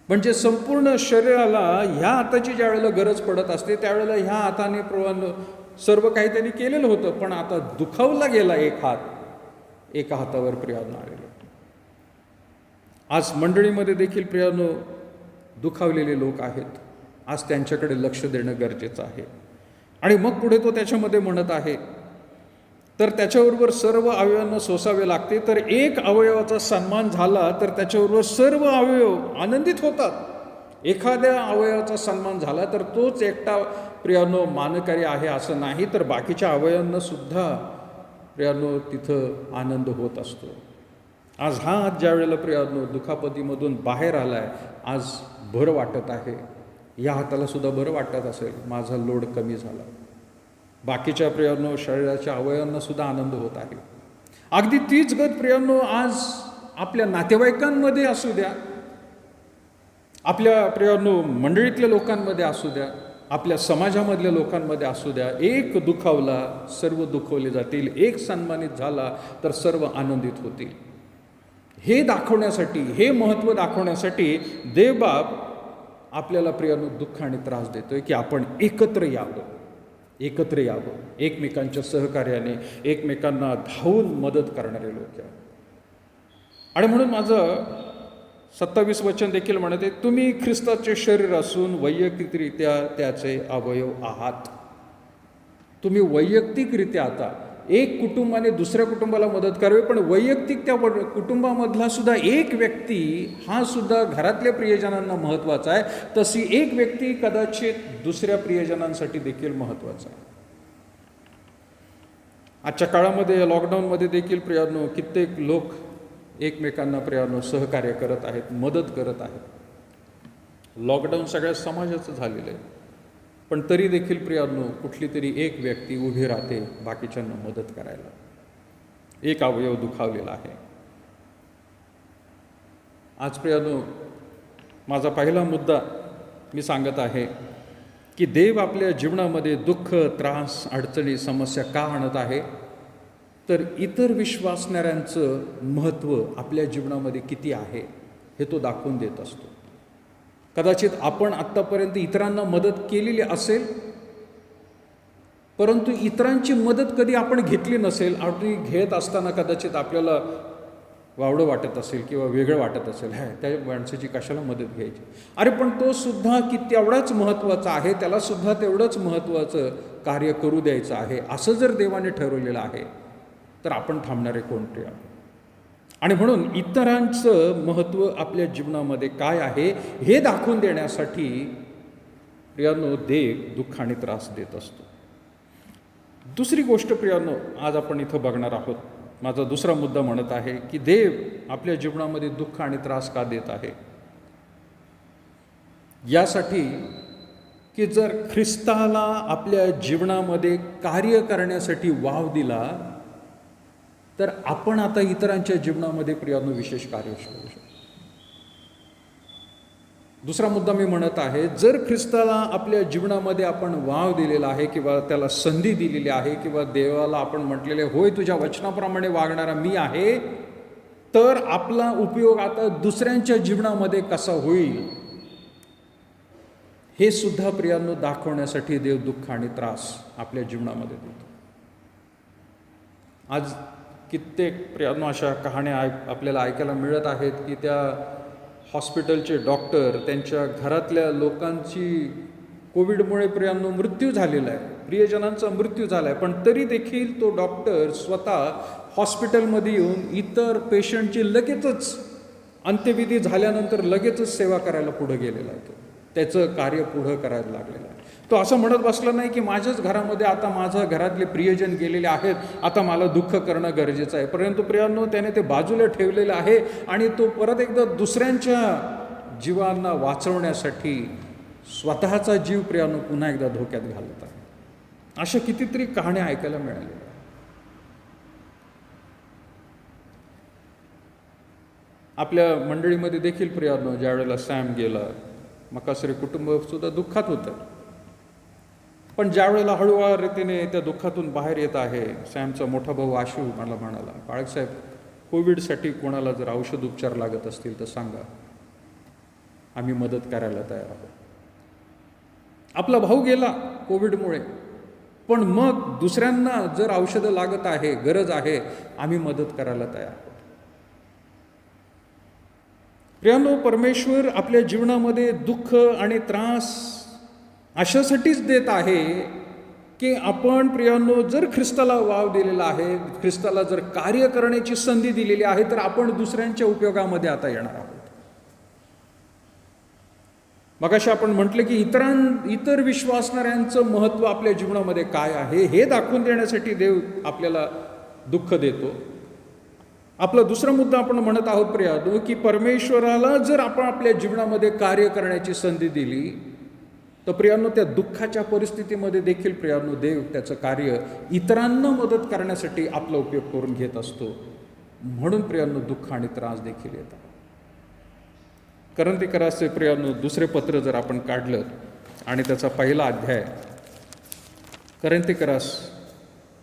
म्हणजे संपूर्ण शरीराला ह्या हाताची ज्या वेळेला गरज पडत असते त्यावेळेला ह्या हाताने प्रियानो सर्व काही त्यांनी केलेलं होतं, पण आता दुखावला गेला एक हात, एका हातावर प्रियानो आलेलं. आज मंडळीमध्ये देखील प्रियानो दुखावलेले लोक आहेत. आज त्यांच्याकडे लक्ष देणं गरजेचं आहे. आणि मग पुढे तो त्याच्यामध्ये म्हणत आहे तर त्याच्याबरोबर सर्व अवयवांना सोसावे लागते. तर एक अवयवाचा सन्मान झाला तर त्याच्याबरोबर सर्व अवयव आनंदित होतात. एखाद्या अवयवाचा सन्मान झाला तर तोच एकटा प्रियानो मानकारी आहे असं नाही, तर बाकीच्या अवयवांना सुद्धा प्रियानो तिथं आनंद होत असतो. आज हा हात ज्या वेळेला प्रियानो दुखापतीमधून बाहेर आला आहे, आज बरं वाटत आहे. या हाताला सुद्धा बरं वाटत असेल, माझा लोड कमी झाला. बाकीच्या प्रियानो शरीराच्या अवयवांना सुद्धा आनंद होत आहे. अगदी तीच गत प्रियानो आज आपल्या नातेवाईकांमध्ये असू द्या, आपल्या प्रियानो मंडळीतल्या लोकांमध्ये असू द्या, आपल्या समाजामधल्या लोकांमध्ये असू द्या, एक दुखावला सर्व दुखवले जातील, एक सन्मानित झाला तर सर्व आनंदित होतील. हे दाखवण्यासाठी, हे महत्त्व दाखवण्यासाठी देवबाप आपल्याला प्रियानो दुःख आणि त्रास देतोय की आपण एकत्र यावं, एकमेकांच्या सहकार्याने, एकमेकांना धावून मदत करणारे लोक. आणि म्हणून माझं 27 वचन देखील म्हणते, तुम्ही ख्रिस्ताचे शरीर असून वैयक्तिकरित्या त्याचे अवयव आहात. तुम्ही वैयक्तिकरित्या आता एक कुटुंबाने दुसऱ्या कुटुंबाला मदत करावी, पण वैयक्तिक त्या कुटुंबामधला सुद्धा एक व्यक्ती हा सुद्धा घरातल्या प्रियजनांना महत्त्वाचा आहे. तशी एक व्यक्ती कदाचित दुसऱ्या प्रियजनांसाठी देखील महत्त्वाचा आहे. आजच्या काळामध्ये लॉकडाऊनमध्ये देखील प्रियांनो कित्येक लोक एकमेकांना प्रियांनो सहकार्य करत आहेत, मदत करत आहेत. लॉकडाऊन सगळ्या समाजाचं झालेलं आहे, पण तरी देखील प्रियांनो कुठली तरी एक व्यक्ती उभी राहते बाकीच्यांना मदत करायला. एक अवयव दुखावलेला आहे. आज प्रियांनो माझा पहिला मुद्दा मी सांगत आहे की देव आपल्या जीवनामध्ये दुःख, त्रास, अडचणी, समस्या का आणत आहे, तर इतर विश्वासणाऱ्यांचं महत्त्व आपल्या जीवनामध्ये किती आहे हे तो दाखवून देत असतो. कदाचित आपण आत्तापर्यंत इतरांना मदत केलेली असेल, परंतु इतरांची मदत कधी आपण घेतली नसेल. आणि घेत असताना कदाचित आपल्याला वावडं वाटत असेल किंवा वेगळं वाटत असेल, त्या माणसाची कशाला मदत घ्यायची. अरे पण तो सुद्धा की तेवढाच महत्त्वाचा आहे, त्याला सुद्धा तेवढंच महत्त्वाचं कार्य करू द्यायचं आहे, असं जर देवाने ठरवलेलं आहे तर आपण थांबणारे कोणते आहे. आणि म्हणून इतरांचं महत्त्व आपल्या जीवनामध्ये काय आहे हे दाखवून देण्यासाठी प्रियांनो देव दुःख आणि त्रास देत असतो. दुसरी गोष्ट प्रियांनो आज आपण इथं बघणार आहोत. माझा दुसरा मुद्दा म्हणत आहे की देव आपल्या जीवनामध्ये दुःख आणि त्रास का देत आहे. यासाठी की जर ख्रिस्ताला आपल्या जीवनामध्ये कार्य करण्यासाठी वाव दिला तर आपण आता इतरांच्या जीवनामध्ये प्रियांनो विशेष कार्य करू शकतो. दुसरा मुद्दा मी म्हणत आहे, जर ख्रिस्ताला आपल्या जीवनामध्ये आपण वाव दिलेला आहे किंवा त्याला संधी दिलेली आहे किंवा देवाला आपण म्हटलेले होय तुझ्या वचनाप्रमाणे वागणारा मी आहे, तर आपला उपयोग आता दुसऱ्यांच्या जीवनामध्ये कसा होईल हे सुद्धा प्रियांनो दाखवण्यासाठी देव दुःख आणि त्रास आपल्या जीवनामध्ये देतो. आज कित्येक प्रियांनो अशा कहाण्या आपल्याला ऐकायला मिळत आहेत की त्या हॉस्पिटलचे डॉक्टर त्यांच्या घरातल्या लोकांची कोविडमुळे प्रियांनो मृत्यू झालेला आहे, प्रियजनांचा मृत्यू झाला आहे, पण तरी देखील तो डॉक्टर स्वतः हॉस्पिटलमध्ये येऊन इतर पेशंटची लगेचच अंत्यविधी झाल्यानंतर लगेचच सेवा करायला पुढे गेलेला आहे. त्याचं कार्य पुढं करायला लागलेलं आहे. तो असं म्हणत बसला नाही की माझ्याच घरामध्ये आता माझ्या घरातले प्रियजन गेलेले आहेत, आता मला दुःख करणं गरजेचं आहे. परंतु प्रियांनो त्याने ते बाजूला ठेवलेलं आहे आणि तो परत एकदा दुसऱ्यांच्या जीवांना वाचवण्यासाठी स्वतःचा जीव प्रियांनो पुन्हा एकदा धोक्यात घालत आहे. अशा कितीतरी कहाण्या ऐकायला मिळाल्या. आपल्या मंडळीमध्ये देखील प्रियांनो ज्या वेळेला सॅम गेला, मकासरे कुटुंब सुद्धा दुःखात होतं. पण ज्या वेळेला हळूवार रीतीने त्या दुःखातून बाहेर येत आहे, सॅमचा मोठा भाऊ आशू मला म्हणाला, बाळकसाहेब कोविडसाठी कोणाला जर औषध उपचार लागत असतील तर सांगा, आम्ही मदत करायला तयार आहोत. आपला भाऊ गेला कोविडमुळे, पण मग दुसऱ्यांना जर औषधं लागत आहे, गरज आहे, आम्ही मदत करायला तयार आहोत. प्रियांनो परमेश्वर आपल्या जीवनामध्ये दुःख आणि त्रास अशासाठीच देत आहे की आपण प्रियांनो जर ख्रिस्ताला वाव दिलेला आहे, ख्रिस्ताला जर कार्य करण्याची संधी दिलेली आहे, तर आपण दुसऱ्यांच्या उपयोगामध्ये आता येणार आहोत. मगाशी आपण म्हटलं की इतर विश्वासणाऱ्यांचं महत्त्व आपल्या जीवनामध्ये काय आहे हे दाखवून देण्यासाठी देव आपल्याला दुःख देतो. आपला दुसरा मुद्दा आपण म्हणत आहोत प्रियांनो की परमेश्वराला जर आपण आपल्या जीवनामध्ये कार्य करण्याची संधी दिली तर प्रियांनो त्या दुःखाच्या परिस्थितीमध्ये देखील प्रियांनो देव त्याचं कार्य इतरांना मदत करण्यासाठी आपला उपयोग करून घेत असतो. म्हणून प्रियांनो दुःख आणि त्रास देखील येतात. करंथीकरासचे प्रियांनो दुसरे पत्र जर आपण काढलं आणि त्याचा पहिला अध्याय, करंथीकरास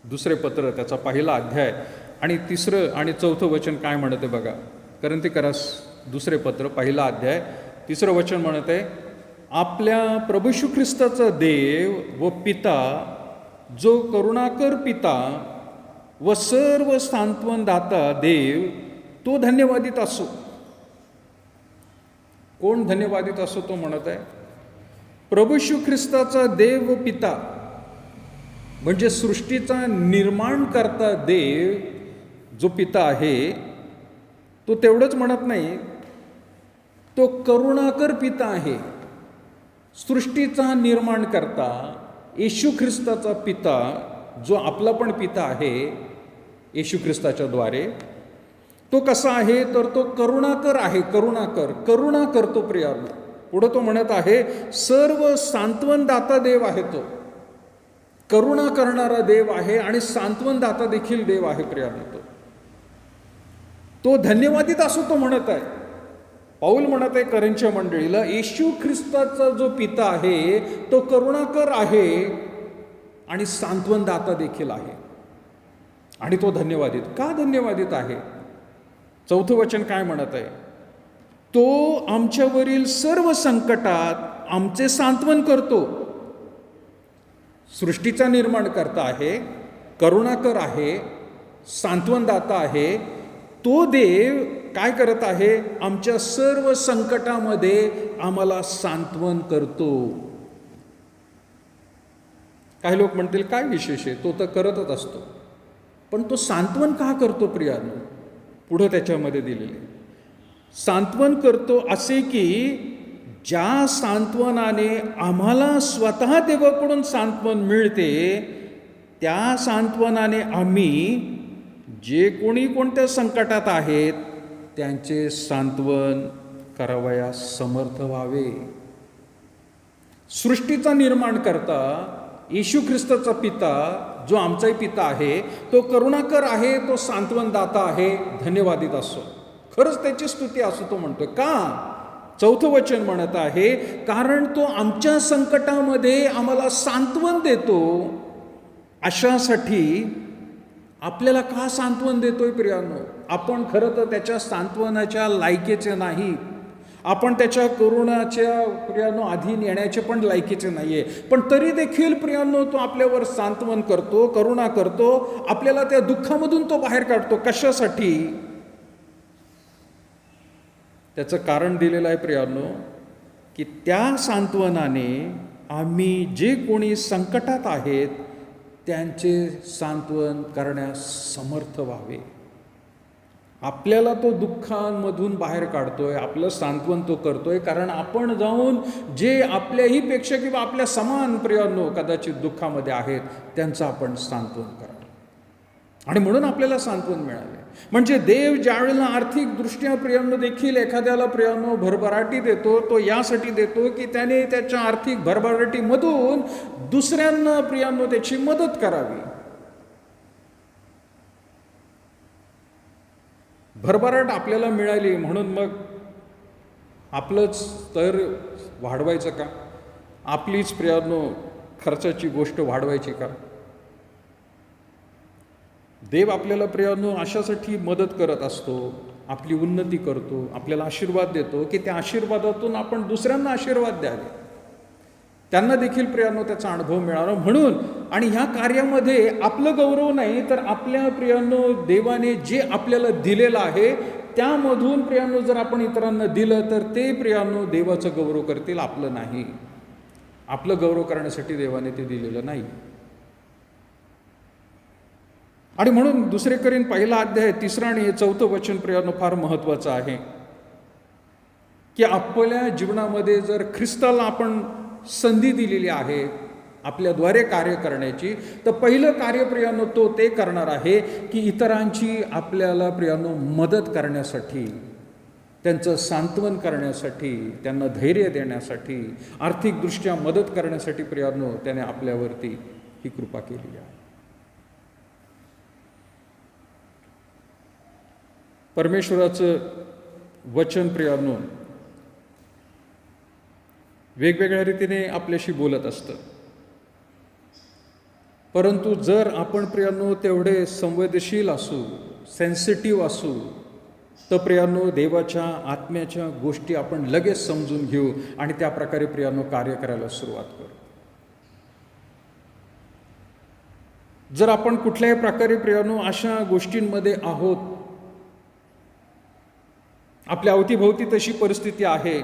दुसरे पत्र त्याचा पहिला अध्याय आणि 3 आणि 4 वचन काय म्हणते बघा. करंथीकरास दुसरे पत्र पहिला अध्याय 3 वचन म्हणते, आपल्या प्रभू येशू ख्रिस्ताचा देव व पिता, जो करुणाकर पिता व सर्व सांत्वन दाता देव, तो धन्यवादित असो. कोण धन्यवादित असो तो म्हणत आहे, प्रभू येशू ख्रिस्ताचा देव पिता म्हणजे सृष्टीचा निर्माण करता देव जो पिता आहे तो तेवढंच म्हणत नाही, तो करुणाकर पिता आहे. सृष्टीचा निर्माण करता येशू ख्रिस्ताचा पिता जो आपला पण पिता आहे येशू ख्रिस्ताच्या द्वारे, तो कसा आहे तर तो करुणाकर आहे. करुणा करतो प्रियानो. पुढं तो म्हणत आहे, सर्व सांत्वनदाता देव आहे. तो करुणा करणारा देव आहे आणि सांत्वनदाता देखील देव आहे प्रियानो. तो धन्यवादित असो तो म्हणत आहे. पाऊल म्हणत आहे करिंथच्या मंडळीला, येशू ख्रिस्ताचा जो पिता आहे तो करुणाकर आहे आणि सांत्वनदाता देखील आहे. आणि तो धन्यवादित का धन्यवादित आहे? 4थं वचन काय म्हणत आहे? तो आमच्यावरील सर्व संकटात आमचे सांत्वन करतो. सृष्टीचा निर्माण करता आहे, करुणाकर आहे, सांत्वनदाता आहे. तो देव काय करत आहे? आमच्या सर्व संकटामध्ये आम्हाला सांत्वन करतो. काही लोक म्हणतील काय विशेष आहे, तो तर करतच असतो. पण तो सांत्वन का करतो प्रियानो? पुढं त्याच्यामध्ये दिलेले सांत्वन करतो असे की ज्या सांत्वनाने आम्हाला स्वतः देवाकडून सांत्वन मिळते, त्या सांत्वनाने आम्ही जे कोणी कोणत्या संकटात आहेत त्यांचे सांत्वन करावयास समर्थ व्हावे. सृष्टीचा निर्माण करता येशू ख्रिस्ताचा पिता जो आमचाही पिता आहे तो करुणाकर आहे, तो सांत्वनदाता आहे. धन्यवादित असो, खरंच त्याची स्तुती असो तो म्हणतोय. का? 4थं वचन म्हणत आहे, कारण तो आमच्या संकटामध्ये आम्हाला सांत्वन देतो. अशासाठी आपल्याला का सांत्वन देतोय प्रियानो? आपण खरं तर त्याच्या सांत्वनाच्या लायकीचे नाही, आपण त्याच्या करुणाच्या प्रियानो अधीन येण्याचे पण लायकीचे नाहीये. पण तरी देखील प्रियानो तो आपल्यावर सांत्वन करतो, करुणा करतो, आपल्याला त्या दुःखामधून तो बाहेर काढतो. कशासाठी? त्याचं कारण दिलेलं आहे प्रियानो, की त्या सांत्वनाने आम्ही जे कोणी संकटात आहेत त्यांचे सांत्वन करण्यास समर्थ व्हावे. आपल्याला तो दुःखांमधून बाहेर काढतोय, आपलं सांत्वन तो करतोय, कारण आपण जाऊन जे आपल्याही पेक्षा किंवा आपल्या समान प्रियानो कदाचित दुःखामध्ये आहेत त्यांचं आपण सांत्वन करा. आणि म्हणून आपल्याला सांत्वन मिळाले. म्हणजे देव ज्यावेळेला आर्थिकदृष्ट्या प्रियानो देखील एखाद्याला प्रियानो भरभराटी देतो, तो यासाठी देतो की त्याने त्याच्या आर्थिक भरभराटीमधून दुसऱ्यांना प्रियानो त्याची मदत करावी. भरभराट आपल्याला मिळाली म्हणून मग आपलंच तर वाढवायचं का? आपलीच प्रियानो खर्चाची गोष्ट वाढवायची का? देव आपल्याला प्रियानो अशासाठी मदत करत असतो, आपली उन्नती करतो, आपल्याला आशीर्वाद देतो की त्या आशीर्वादातून आपण दुसऱ्यांना आशीर्वाद द्यावे, त्यांना देखील प्रियानो त्याचा अनुभव मिळावा म्हणून. आणि ह्या कार्यामध्ये आपलं गौरव नाही, तर आपल्या प्रियानो देवाने जे आपल्याला दिलेलं आहे त्यामधून प्रियानो जर आपण इतरांना दिलं तर ते प्रियानो देवाचं गौरव करतील, आपलं नाही. आपलं गौरव करण्यासाठी देवाने ते दिलेलं नाही. आणि म्हणून 2 करीन 1 अध्याय 3 आणि 4 वचन प्रियानो फार महत्त्वाचं आहे की आपल्या जीवनामध्ये जर ख्रिस्ताला आपण संधी दिलेली आहे आपल्याद्वारे कार्य करण्याची, तर पहिलं कार्य प्रियानो तो ते करणार आहे की इतरांची आपल्याला प्रियानो मदत करण्यासाठी, त्यांचं सांत्वन करण्यासाठी, त्यांना धैर्य देण्यासाठी, आर्थिकदृष्ट्या मदत करण्यासाठी प्रियानो त्याने आपल्यावरती ही कृपा केली आहे. परमेश्वराचं वचन प्रियानो वेगवेगळ्या रीतीने आपल्याशी बोलत असतं. परंतु जर आपण प्रियानो तेवढे संवेदनशील असू, सेन्सिटिव्ह असू, तर प्रियानो देवाच्या आत्म्याच्या गोष्टी आपण लगेच समजून घेऊ आणि त्या प्रकारे प्रियानो कार्य करायला सुरुवात करू. जर आपण कुठल्याही प्रकारे प्रियानो अशा गोष्टींमध्ये आहोत, आपल्या अवतीभोवती तशी परिस्थिती आहे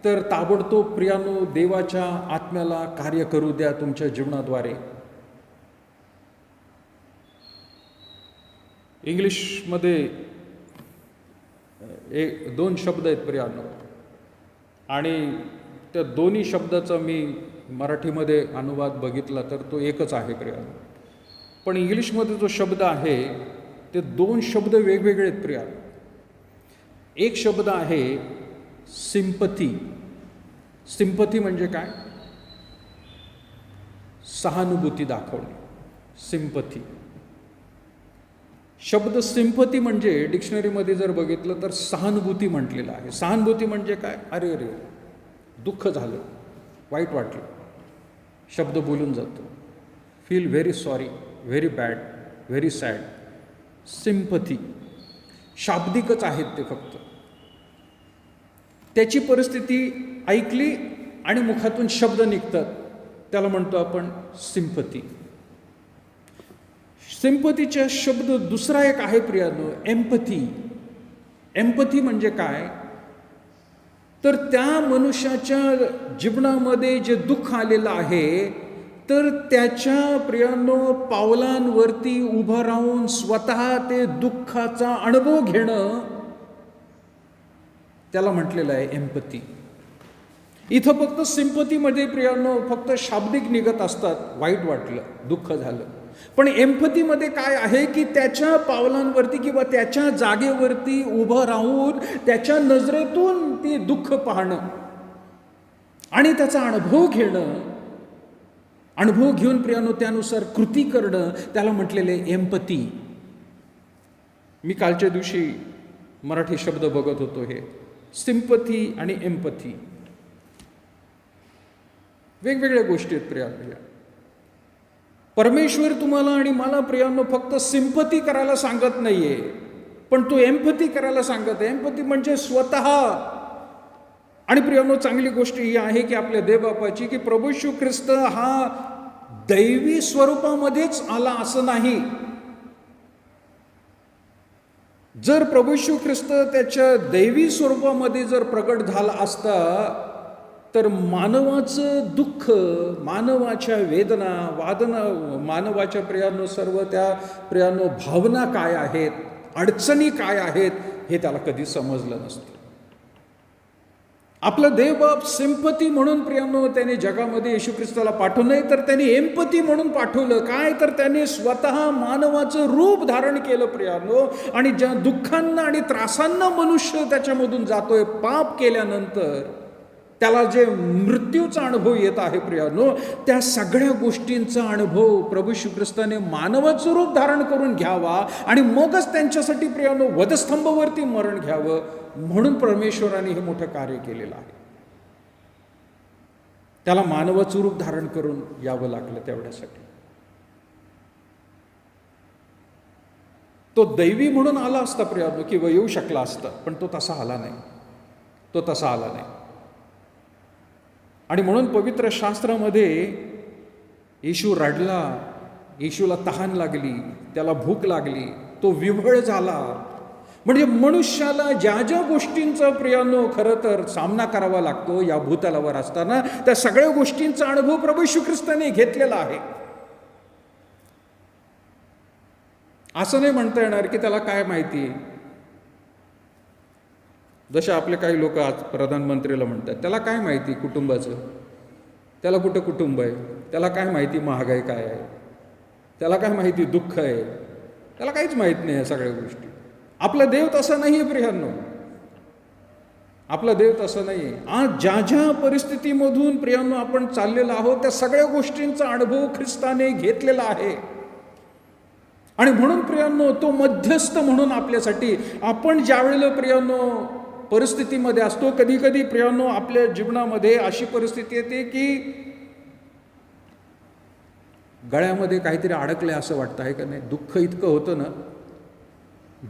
तर ताबडतोब प्रियानो देवाच्या आत्म्याला कार्य करू द्या तुमच्या जीवनाद्वारे. इंग्लिशमध्ये दोन शब्द आहेत प्रियानो, आणि त्या दोन्ही शब्दाचा मी मराठीमध्ये अनुवाद बघितला तर तो एकच आहे प्रियानो. पण इंग्लिशमध्ये जो शब्द आहे ते दोन शब्द वेगवेगळे आहेत प्रियानो. एक शब्द आहे सिंपथी. सिंपथी म्हणजे काय? सहानुभूती दाखवणे, सिंपथी. शब्द सिंपथी म्हणजे डिक्शनरीमध्ये जर बघितलं तर सहानुभूती म्हटलेलं आहे. सहानुभूती म्हणजे काय? अरे अरे, दुःख झालं, वाईट वाटलं, शब्द बोलून जातो. Feel very sorry, very bad, very sad. Sympathy शाब्दिकच आहेत ते फक्त. त्याची परिस्थिती ऐकली आणि मुखातून शब्द निघतात, त्याला म्हणतो आपण सिंपथी. सिंपथीचा शब्द दुसरा एक आहे प्रियानो, एम्पथी. एम्पथी म्हणजे काय? तर त्या मनुष्याच्या जीवनामध्ये जे दुःख आलेलं आहे, तर त्याच्या प्रियानो पावलांवरती उभं राहून स्वतः ते दुःखाचा अनुभव घेणं, त्याला म्हटलेलं आहे एम्पथी. इथं फक्त सिंपथीमध्ये प्रियानो फक्त शाब्दिक निघत असतात, वाईट वाटलं, दुःख झालं. पण एम्पथीमध्ये काय आहे की त्याच्या पावलांवरती किंवा त्याच्या जागेवरती उभं राहून त्याच्या नजरेतून ते दुःख पाहणं आणि त्याचा अनुभव घेणं, अनुभव घेऊन प्रियानो त्यानुसार कृती करणं, त्याला म्हटलेले एम्पथी. मी कालच्या दिवशी मराठी शब्द बघत होतो, हे सिंपथी आणि एम्पथी वेगवेगळ्या गोष्टी आहेत प्रियानो. परमेश्वर तुम्हाला आणि मला प्रियानो फक्त सिंपथी करायला सांगत नाहीये, पण तो एम्पथी करायला सांगत आहे. एम्पथी म्हणजे स्वतः. आणि प्रियानो चांगली गोष्ट ही आहे की आपल्या देवबापाची की प्रभू येशू ख्रिस्त हा दैवी स्वरूपामध्येच आला असं नाही. जर प्रभू येशू ख्रिस्त त्याच्या दैवी स्वरूपामध्ये जर प्रगट झाला असता, तर मानवाचं दुःख, मानवाच्या वेदना, मानवाच्या प्रियानो सर्व त्या प्रियानो भावना काय आहेत, अडचणी काय आहेत, हे त्याला कधी समजलं नसतं. आपलं देवबाप सिंपथी म्हणून प्रियानो त्याने जगामध्ये येशू ख्रिस्ताला पाठवलं नाही, तर त्याने एम्पथी म्हणून पाठवलं. काय? तर त्याने स्वतः मानवाचं रूप धारण केलं प्रियानो, आणि ज्या दुःखांना आणि त्रासांना मनुष्य त्याच्यामधून जातोय पाप केल्यानंतर, त्याला जे मृत्यूचा अनुभव येत आहे प्रियानो, त्या सगळ्या गोष्टींचा अनुभव प्रभू येशू ख्रिस्ताने मानवाचं रूप धारण करून घ्यावा आणि मगच त्यांच्यासाठी प्रियानो वधस्तंभावरती मरण घ्यावं, म्हणून परमेश्वराने हे मोठं कार्य केलेलं आहे. त्याला मानवाचं रूप धारण करून यावं लागलं तेवढ्यासाठी. तो दैवी म्हणून आला असता प्रियानो किंवा येऊ शकला असता, पण तो तसा आला नाही. तो तसा आला नाही. आणि म्हणून पवित्र शास्त्रामध्ये येशू रडला, येशूला तहान लागली, त्याला भूक लागली, तो विव्हळ झाला. म्हणजे मनुष्याला ज्या ज्या गोष्टींचा प्रियानो खरं तर सामना करावा लागतो या भूतलावर असताना, त्या सगळ्या गोष्टींचा अनुभव प्रभू येशू ख्रिस्ताने घेतलेला आहे. असं नाही म्हणता येणार की त्याला काय माहिती. जसे आपले काही लोक आज प्रधानमंत्रीला म्हणतात, त्याला काय माहिती कुटुंबाचं, त्याला कुठं कुटुंब आहे, त्याला काय माहिती महागाई काय आहे, त्याला काय माहिती दुःख आहे, त्याला काहीच माहीत नाही या सगळ्या गोष्टी. आपला देव तसा नाही आहे प्रियांनो, आपला देव तसं नाही आहे. आज ज्या ज्या परिस्थितीमधून प्रियांनो आपण चाललेलो आहोत, त्या सगळ्या गोष्टींचा अनुभव ख्रिस्ताने घेतलेला आहे. आणि म्हणून प्रियांनो तो मध्यस्थ म्हणून आपल्यासाठी, आपण ज्यावेळेला प्रियांनो परिस्थितीमध्ये असतो, कधी कधी प्रियांनो आपल्या जीवनामध्ये अशी परिस्थिती येते की गळ्यामध्ये काहीतरी अडकले असं वाटतं आहे का नाही. दुःख इतकं होतं ना,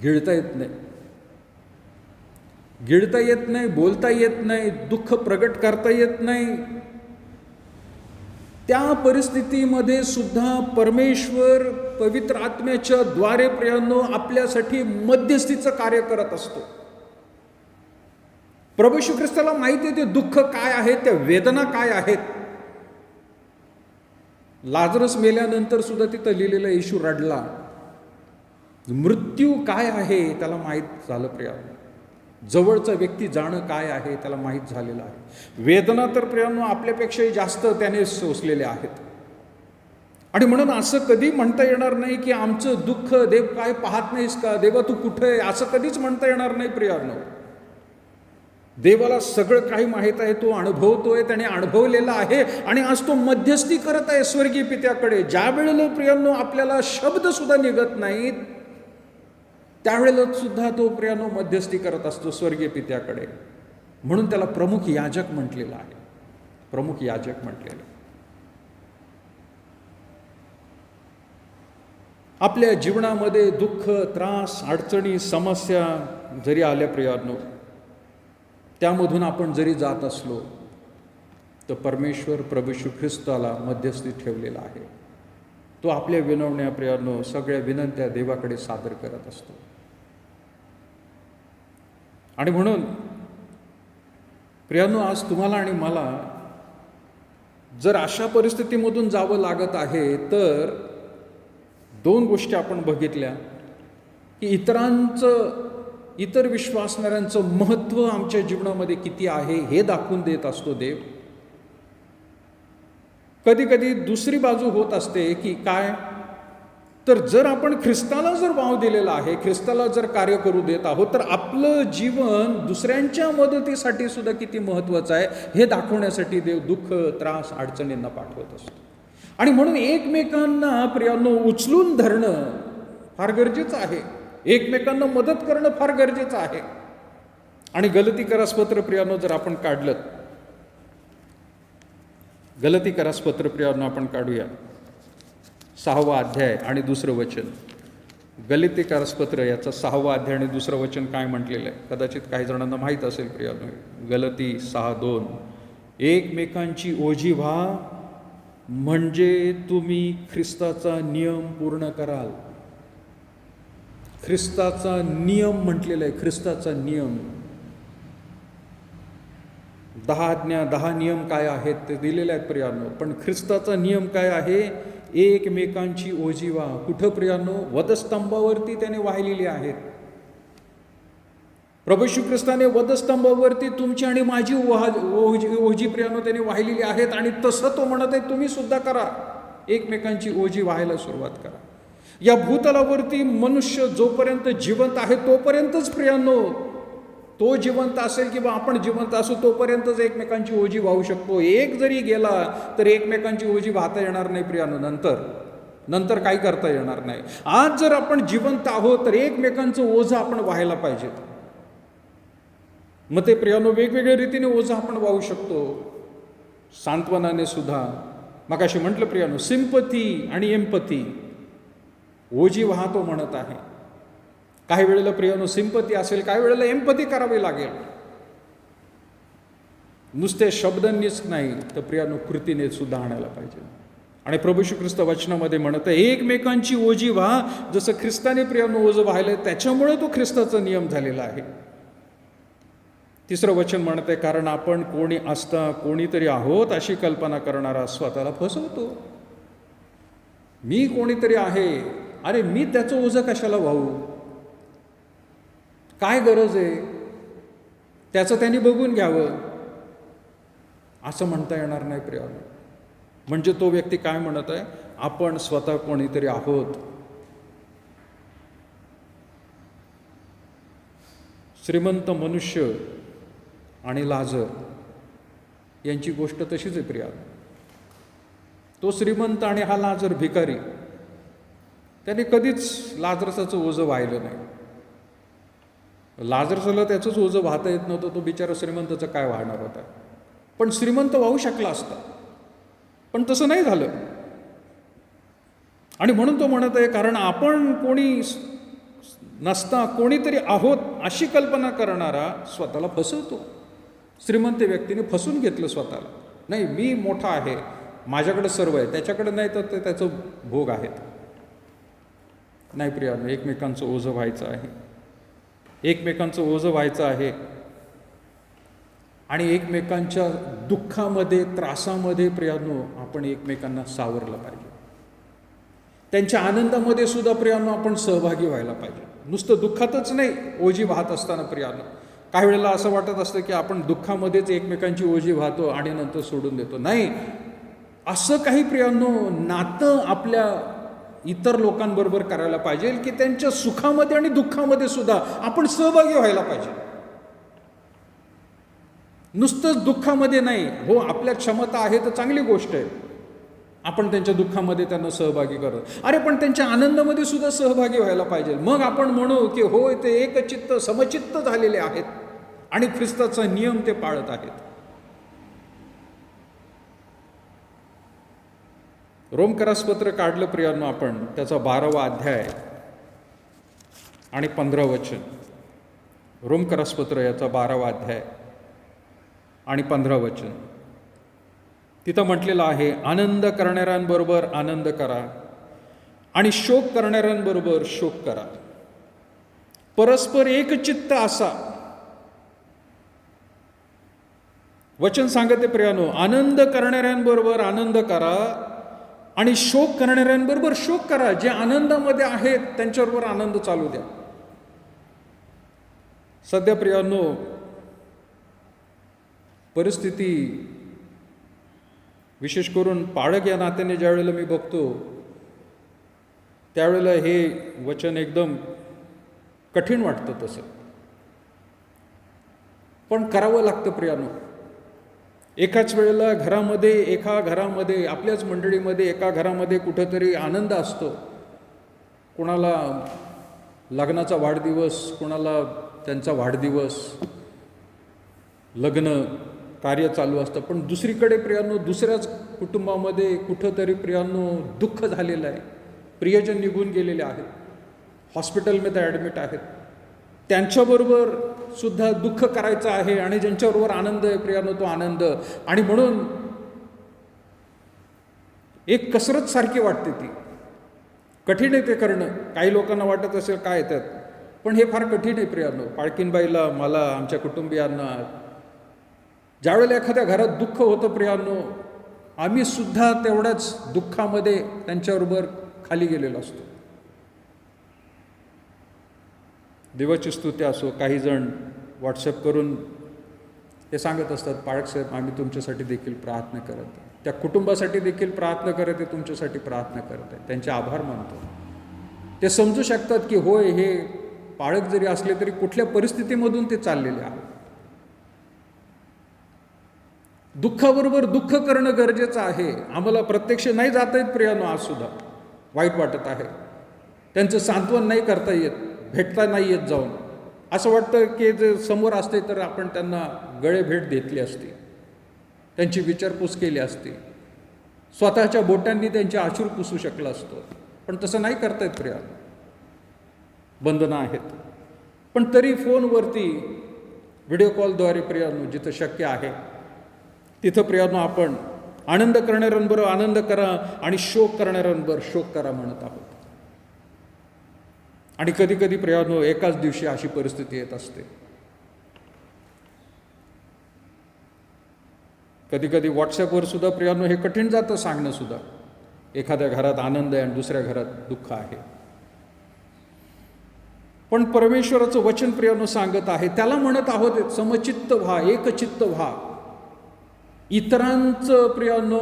गिळता येत नाही, गिळता येत नाही, बोलता येत नाही, दुःख प्रगट करता येत नाही. त्या परिस्थितीमध्ये सुद्धा परमेश्वर पवित्र आत्म्याच्या द्वारे प्रियांनो आपल्यासाठी मध्यस्थीचं कार्य करत असतो. प्रभू येशू ख्रिस्ताला माहिती आहे ते दुःख काय आहे, त्या वेदना काय आहेत. लाजरस मेल्यानंतर सुद्धा तिथं लिहिलेलं येशू रडला. मृत्यू काय आहे त्याला माहीत झालं प्रियानो. जवळचा व्यक्ती जाणं काय आहे त्याला माहीत झालेलं आहे. वेदना तर प्रियानो आपल्यापेक्षाही जास्त त्याने सोसलेल्या आहेत. आणि म्हणून असं कधी म्हणता येणार नाही की आमचं दुःख देव काय पाहत नाहीस का, देवा तू कुठे आहे, असं कधीच म्हणता येणार नाही प्रियानो. देवाला सगळं काही माहीत आहे, तो अनुभवतोय, त्याने अनुभवलेला आहे आणि आज तो मध्यस्थी करत आहे स्वर्गीय पित्याकडे. ज्या वेळेला प्रियानो आपल्याला शब्द सुद्धा निघत नाहीत त्यावेळेला सुद्धा तो प्रियानो मध्यस्थी करत असतो स्वर्गीय पित्याकडे. म्हणून त्याला प्रमुख याजक म्हटलेलं आहे, प्रमुख याजक म्हटलेलं. आपल्या जीवनामध्ये दुःख, त्रास, अडचणी, समस्या जरी आल्या प्रियानो, त्यामधून आपण जरी जात असलो तर परमेश्वर प्रभू येशू ख्रिस्ताला मध्यस्थी ठेवलेला आहे. तो आपल्या विनवण्या प्रियानो, सगळ्या विनंत्या देवाकडे सादर करत असतो. आणि म्हणून प्रियानो, आज तुम्हाला आणि मला जर अशा परिस्थितीमधून जावं लागत आहे तर दोन गोष्टी आपण बघितल्या की इतर विश्वासणाऱ्यांचं महत्त्व आमच्या जीवनामध्ये किती आहे हे दाखवून देत असतो देव. कधी कधी दुसरी बाजू होत असते की काय, तर जर आपण ख्रिस्ताला जर वाव दिलेला आहे, ख्रिस्ताला जर कार्य करू देत आहोत, तर आपलं जीवन दुसऱ्यांच्या मदतीसाठी सुद्धा किती महत्त्वाचं आहे हे दाखवण्यासाठी देव दुःख, त्रास, अडचणींना पाठवत असतो. आणि म्हणून एकमेकांना प्रियांनो उचलून धरणं फार गरजेचं आहे, एकमेकांना मदत करणं फार गरजेचं आहे. आणि गलतीकरासपत्र प्रियांनो जर आपण काढलं, गलतीकरासपत्र प्रियांनो आपण काढूया 6वा अध्याय आणि 2रं वचन. गलतीकरासपत्र याचा 6वा अध्याय आणि 2रं वचन काय म्हटलेलं आहे कदाचित काही जणांना माहीत असेल प्रियांनो. गलती 6:2, एकमेकांची ओझी व्हा म्हणजे तुम्ही ख्रिस्ताचा नियम पूर्ण कराल. ख्रिस्ताचा नियम म्हटलेला आहे, ख्रिस्ताचा नियम. 10 आज्ञा, 10 नियम काय आहेत ते दिलेले आहेत प्रियांनो. पण ख्रिस्ताचा नियम काय आहे, एकमेकांची ओझी व्हा. कुठं प्रियांनो, वधस्तंभावरती त्याने वाहिलेली आहेत. प्रभू येशू ख्रिस्ताने वधस्तंभावरती तुमची आणि माझी ओझी प्रियांनो त्याने वाहिलेली आहेत. आणि तसं तो म्हणत आहे तुम्ही सुद्धा करा, एकमेकांची ओझी व्हायला सुरुवात करा. या भूतलावरती मनुष्य जोपर्यंत जिवंत आहे तोपर्यंतच प्रियांनो, तो जिवंत असेल किंवा आपण जिवंत असू तोपर्यंतच एकमेकांची ओझी वाहू शकतो. एक जरी गेला तर एकमेकांची ओझी वाहता येणार नाही प्रियांनो. नंतर काही करता येणार नाही. आज जर आपण जिवंत आहोत तर एकमेकांचं ओझं आपण व्हायला पाहिजे. मग ते प्रियांनो वेगवेगळ्या रीतीने ओझं आपण वाहू शकतो, सांत्वनाने सुद्धा. मग अशी म्हटलं प्रियांनो, सिंपथी आणि एम्पथी, ओझी वाहतो म्हणत आहे. काही वेळेला प्रियांनो सिंपथी असेल, काही वेळेला एम्पथी करावी लागेल. नुसते शब्दांनीच नाही तर प्रियांनो कृतीने सुद्धा आणायला पाहिजे. आणि प्रभू येशू ख्रिस्त वचनामध्ये म्हणत आहे एकमेकांची ओझी व्हा, जसं ख्रिस्ताने प्रियांनो ओझं वाहिलंय त्याच्यामुळे तो ख्रिस्ताचा नियम झालेला आहे. 3रं वचन म्हणत आहे, कारण आपण कोणी असता कोणीतरी आहोत अशी कल्पना करणारा स्वतःला फसवतो. मी कोणीतरी आहे, अरे मी त्याचं ओझं कशाला वाहू, काय गरज आहे, त्याचं त्यांनी बघून घ्यावं, असं म्हणता येणार नाही प्रियांनो. म्हणजे तो व्यक्ती काय म्हणत आहे, आपण स्वतः कोणीतरी आहोत. श्रीमंत मनुष्य आणि लाजर यांची गोष्ट तशीच आहे प्रियांनो. तो श्रीमंत आणि हा लाजर भिकारी, त्याने कधीच लाजरसाचं ओझं वाहिलं नाही. लाजरसाला त्याचंच ओझं वाहता येत नव्हतं, तो बिचारा श्रीमंताचं काय वाहणार होता. पण श्रीमंत वाहू शकला असता, पण तसं नाही झालं. आणि म्हणून तो म्हणत आहे, कारण आपण कोणी नसता कोणीतरी आहोत अशी कल्पना करणारा स्वतःला फसवतो. श्रीमंत व्यक्तीने फसून घेतलं स्वतःला. नाही मी मोठा आहे, माझ्याकडे सर्व आहे, त्याच्याकडे नाही तर ते त्याचं भोग आहेत. नाही प्रियांनो, एकमेकांचं ओझं व्हायचं आहे, एकमेकांचं ओझं व्हायचं आहे. आणि एकमेकांच्या दुःखामध्ये, त्रासामध्ये प्रियांनो आपण एकमेकांना सावरलं पाहिजे. त्यांच्या आनंदामध्ये सुद्धा प्रियांनो आपण सहभागी व्हायला पाहिजे. नुसतं दुःखातच नाही ओझी वाहत असताना प्रियांनो. काही वेळेला असं वाटत असतं की आपण दुःखामध्येच एकमेकांची ओझी वाहतो आणि नंतर सोडून देतो. नाही, असं काही प्रियांनो नातं आपल्या इतर लोकांबरोबर करायला पाहिजे की त्यांच्या सुखामध्ये आणि दुःखामध्ये सुद्धा आपण सहभागी व्हायला पाहिजे. नुसतंच दुःखामध्ये नाही. हो, आपल्या क्षमता आहे तर चांगली गोष्ट आहे, आपण त्यांच्या दुःखामध्ये त्यांना सहभागी करतो. अरे पण त्यांच्या आनंदामध्ये सुद्धा सहभागी व्हायला पाहिजे. मग आपण म्हणू की होय, ते एकचित्त समचित्त झालेले आहेत आणि ख्रिस्ताचा नियम ते पाळत आहेत. रोमकरासपत्र काढलं प्रियांनो आपण, त्याचा 12वा अध्याय आणि 15 वचन. रोमकरासपत्र याचा 12वा अध्याय आणि 15 वचन. तिथं म्हटलेलं आहे, आनंद करणाऱ्यांबरोबर आनंद करा आणि शोक करणाऱ्यांबरोबर शोक करा. परस्पर एकचित्त असा. वचन सांगते प्रियानो, आनंद करणाऱ्यांबरोबर आनंद करा आणि शोक करणाऱ्यांबरोबर शोक करा. जे आनंदामध्ये आहेत त्यांच्याबरोबर आनंद चालू द्या. सध्या प्रियानो परिस्थिती, विशेष करून पाळक या नात्याने ज्या वेळेला मी बघतो त्यावेळेला हे वचन एकदम कठीण वाटतं. तसं पण करावं लागतं प्रियानो. एकाच वेळेला एका घरामध्ये आपल्याच मंडळीमध्ये एका घरामध्ये कुठंतरी आनंद असतो. कोणाला लग्नाचा वाढदिवस, कोणाला त्यांचा वाढदिवस, लग्न कार्य चालू असतं. पण दुसरीकडे प्रियांनो दुसऱ्याच कुटुंबामध्ये कुठंतरी प्रियांनो दुःख झालेलं आहे. प्रियजन निघून गेलेले आहेत, हॉस्पिटलमध्ये ॲडमिट आहेत. त्यांच्याबरोबर सुद्धा दुःख करायचं आहे आणि ज्यांच्याबरोबर आनंद आहे प्रियांनो तो आनंद. आणि म्हणून एक कसरत सारखी वाटते. ती कठीण आहे ते करणं. काही लोकांना वाटत असेल काय त्यात, पण हे फार कठीण आहे प्रियांनो. पाळकीनबाईला, मला, आमच्या कुटुंबियांना ज्यावेळेला एखाद्या घरात दुःख होतं प्रियांनो, आम्ही सुद्धा तेवढ्याच दुःखामध्ये त्यांच्याबरोबर खाली गेलेलो असतो. देवाची स्तुती असो. काही जण व्हॉट्सअप करून हे सांगत असतात, पाळक साहेब आम्ही तुमच्यासाठी देखील प्रार्थना करत आहे, त्या कुटुंबासाठी देखील प्रार्थना करत आहे, तुमच्यासाठी प्रार्थना करत आहे, त्यांचे आभार मानतो. ते समजू शकतात की होय, हे पाळक जरी असले तरी कुठल्या परिस्थितीमधून ते चाललेले आहेत. दुःखाबरोबर दुःख करणं गरजेचं आहे. आम्हाला प्रत्यक्ष नाही जाता येत प्रियानो, आज सुद्धा वाईट वाटत आहे. त्यांचं सांत्वन नाही करता येत, भेटता नाही येत जाऊन. असं वाटतं की जे समोर असते तर आपण त्यांना गळे भेट देतली असती, त्यांची विचारपूस केली असती, स्वतःच्या बोटांनी त्यांचे अश्रू पुसू शकला असतो. पण तसं नाही करता येत प्रियानो, बंधनं आहेत. पण तरी फोनवरती, व्हिडिओ कॉलद्वारे प्रियानो जिथं शक्य आहे तिथं प्रियानो आपण आनंद करणाऱ्यांबरोबर आनंद करा आणि शोक करणाऱ्यांबरोबर शोक करा म्हणत आहोत. आणि कधी कधी प्रियानो एकाच दिवशी अशी परिस्थिती येत असते. कधी कधी व्हॉट्सॲपवर सुद्धा प्रियानो हे कठीण जातं सांगणं सुद्धा. एखाद्या घरात आनंद आहे आणि दुसऱ्या घरात दुःख आहे. पण परमेश्वराचं वचन प्रियानो सांगत आहे, त्याला म्हणत आहोत समचित्त व्हा, एकचित्त व्हा. इतरांचं प्रियानो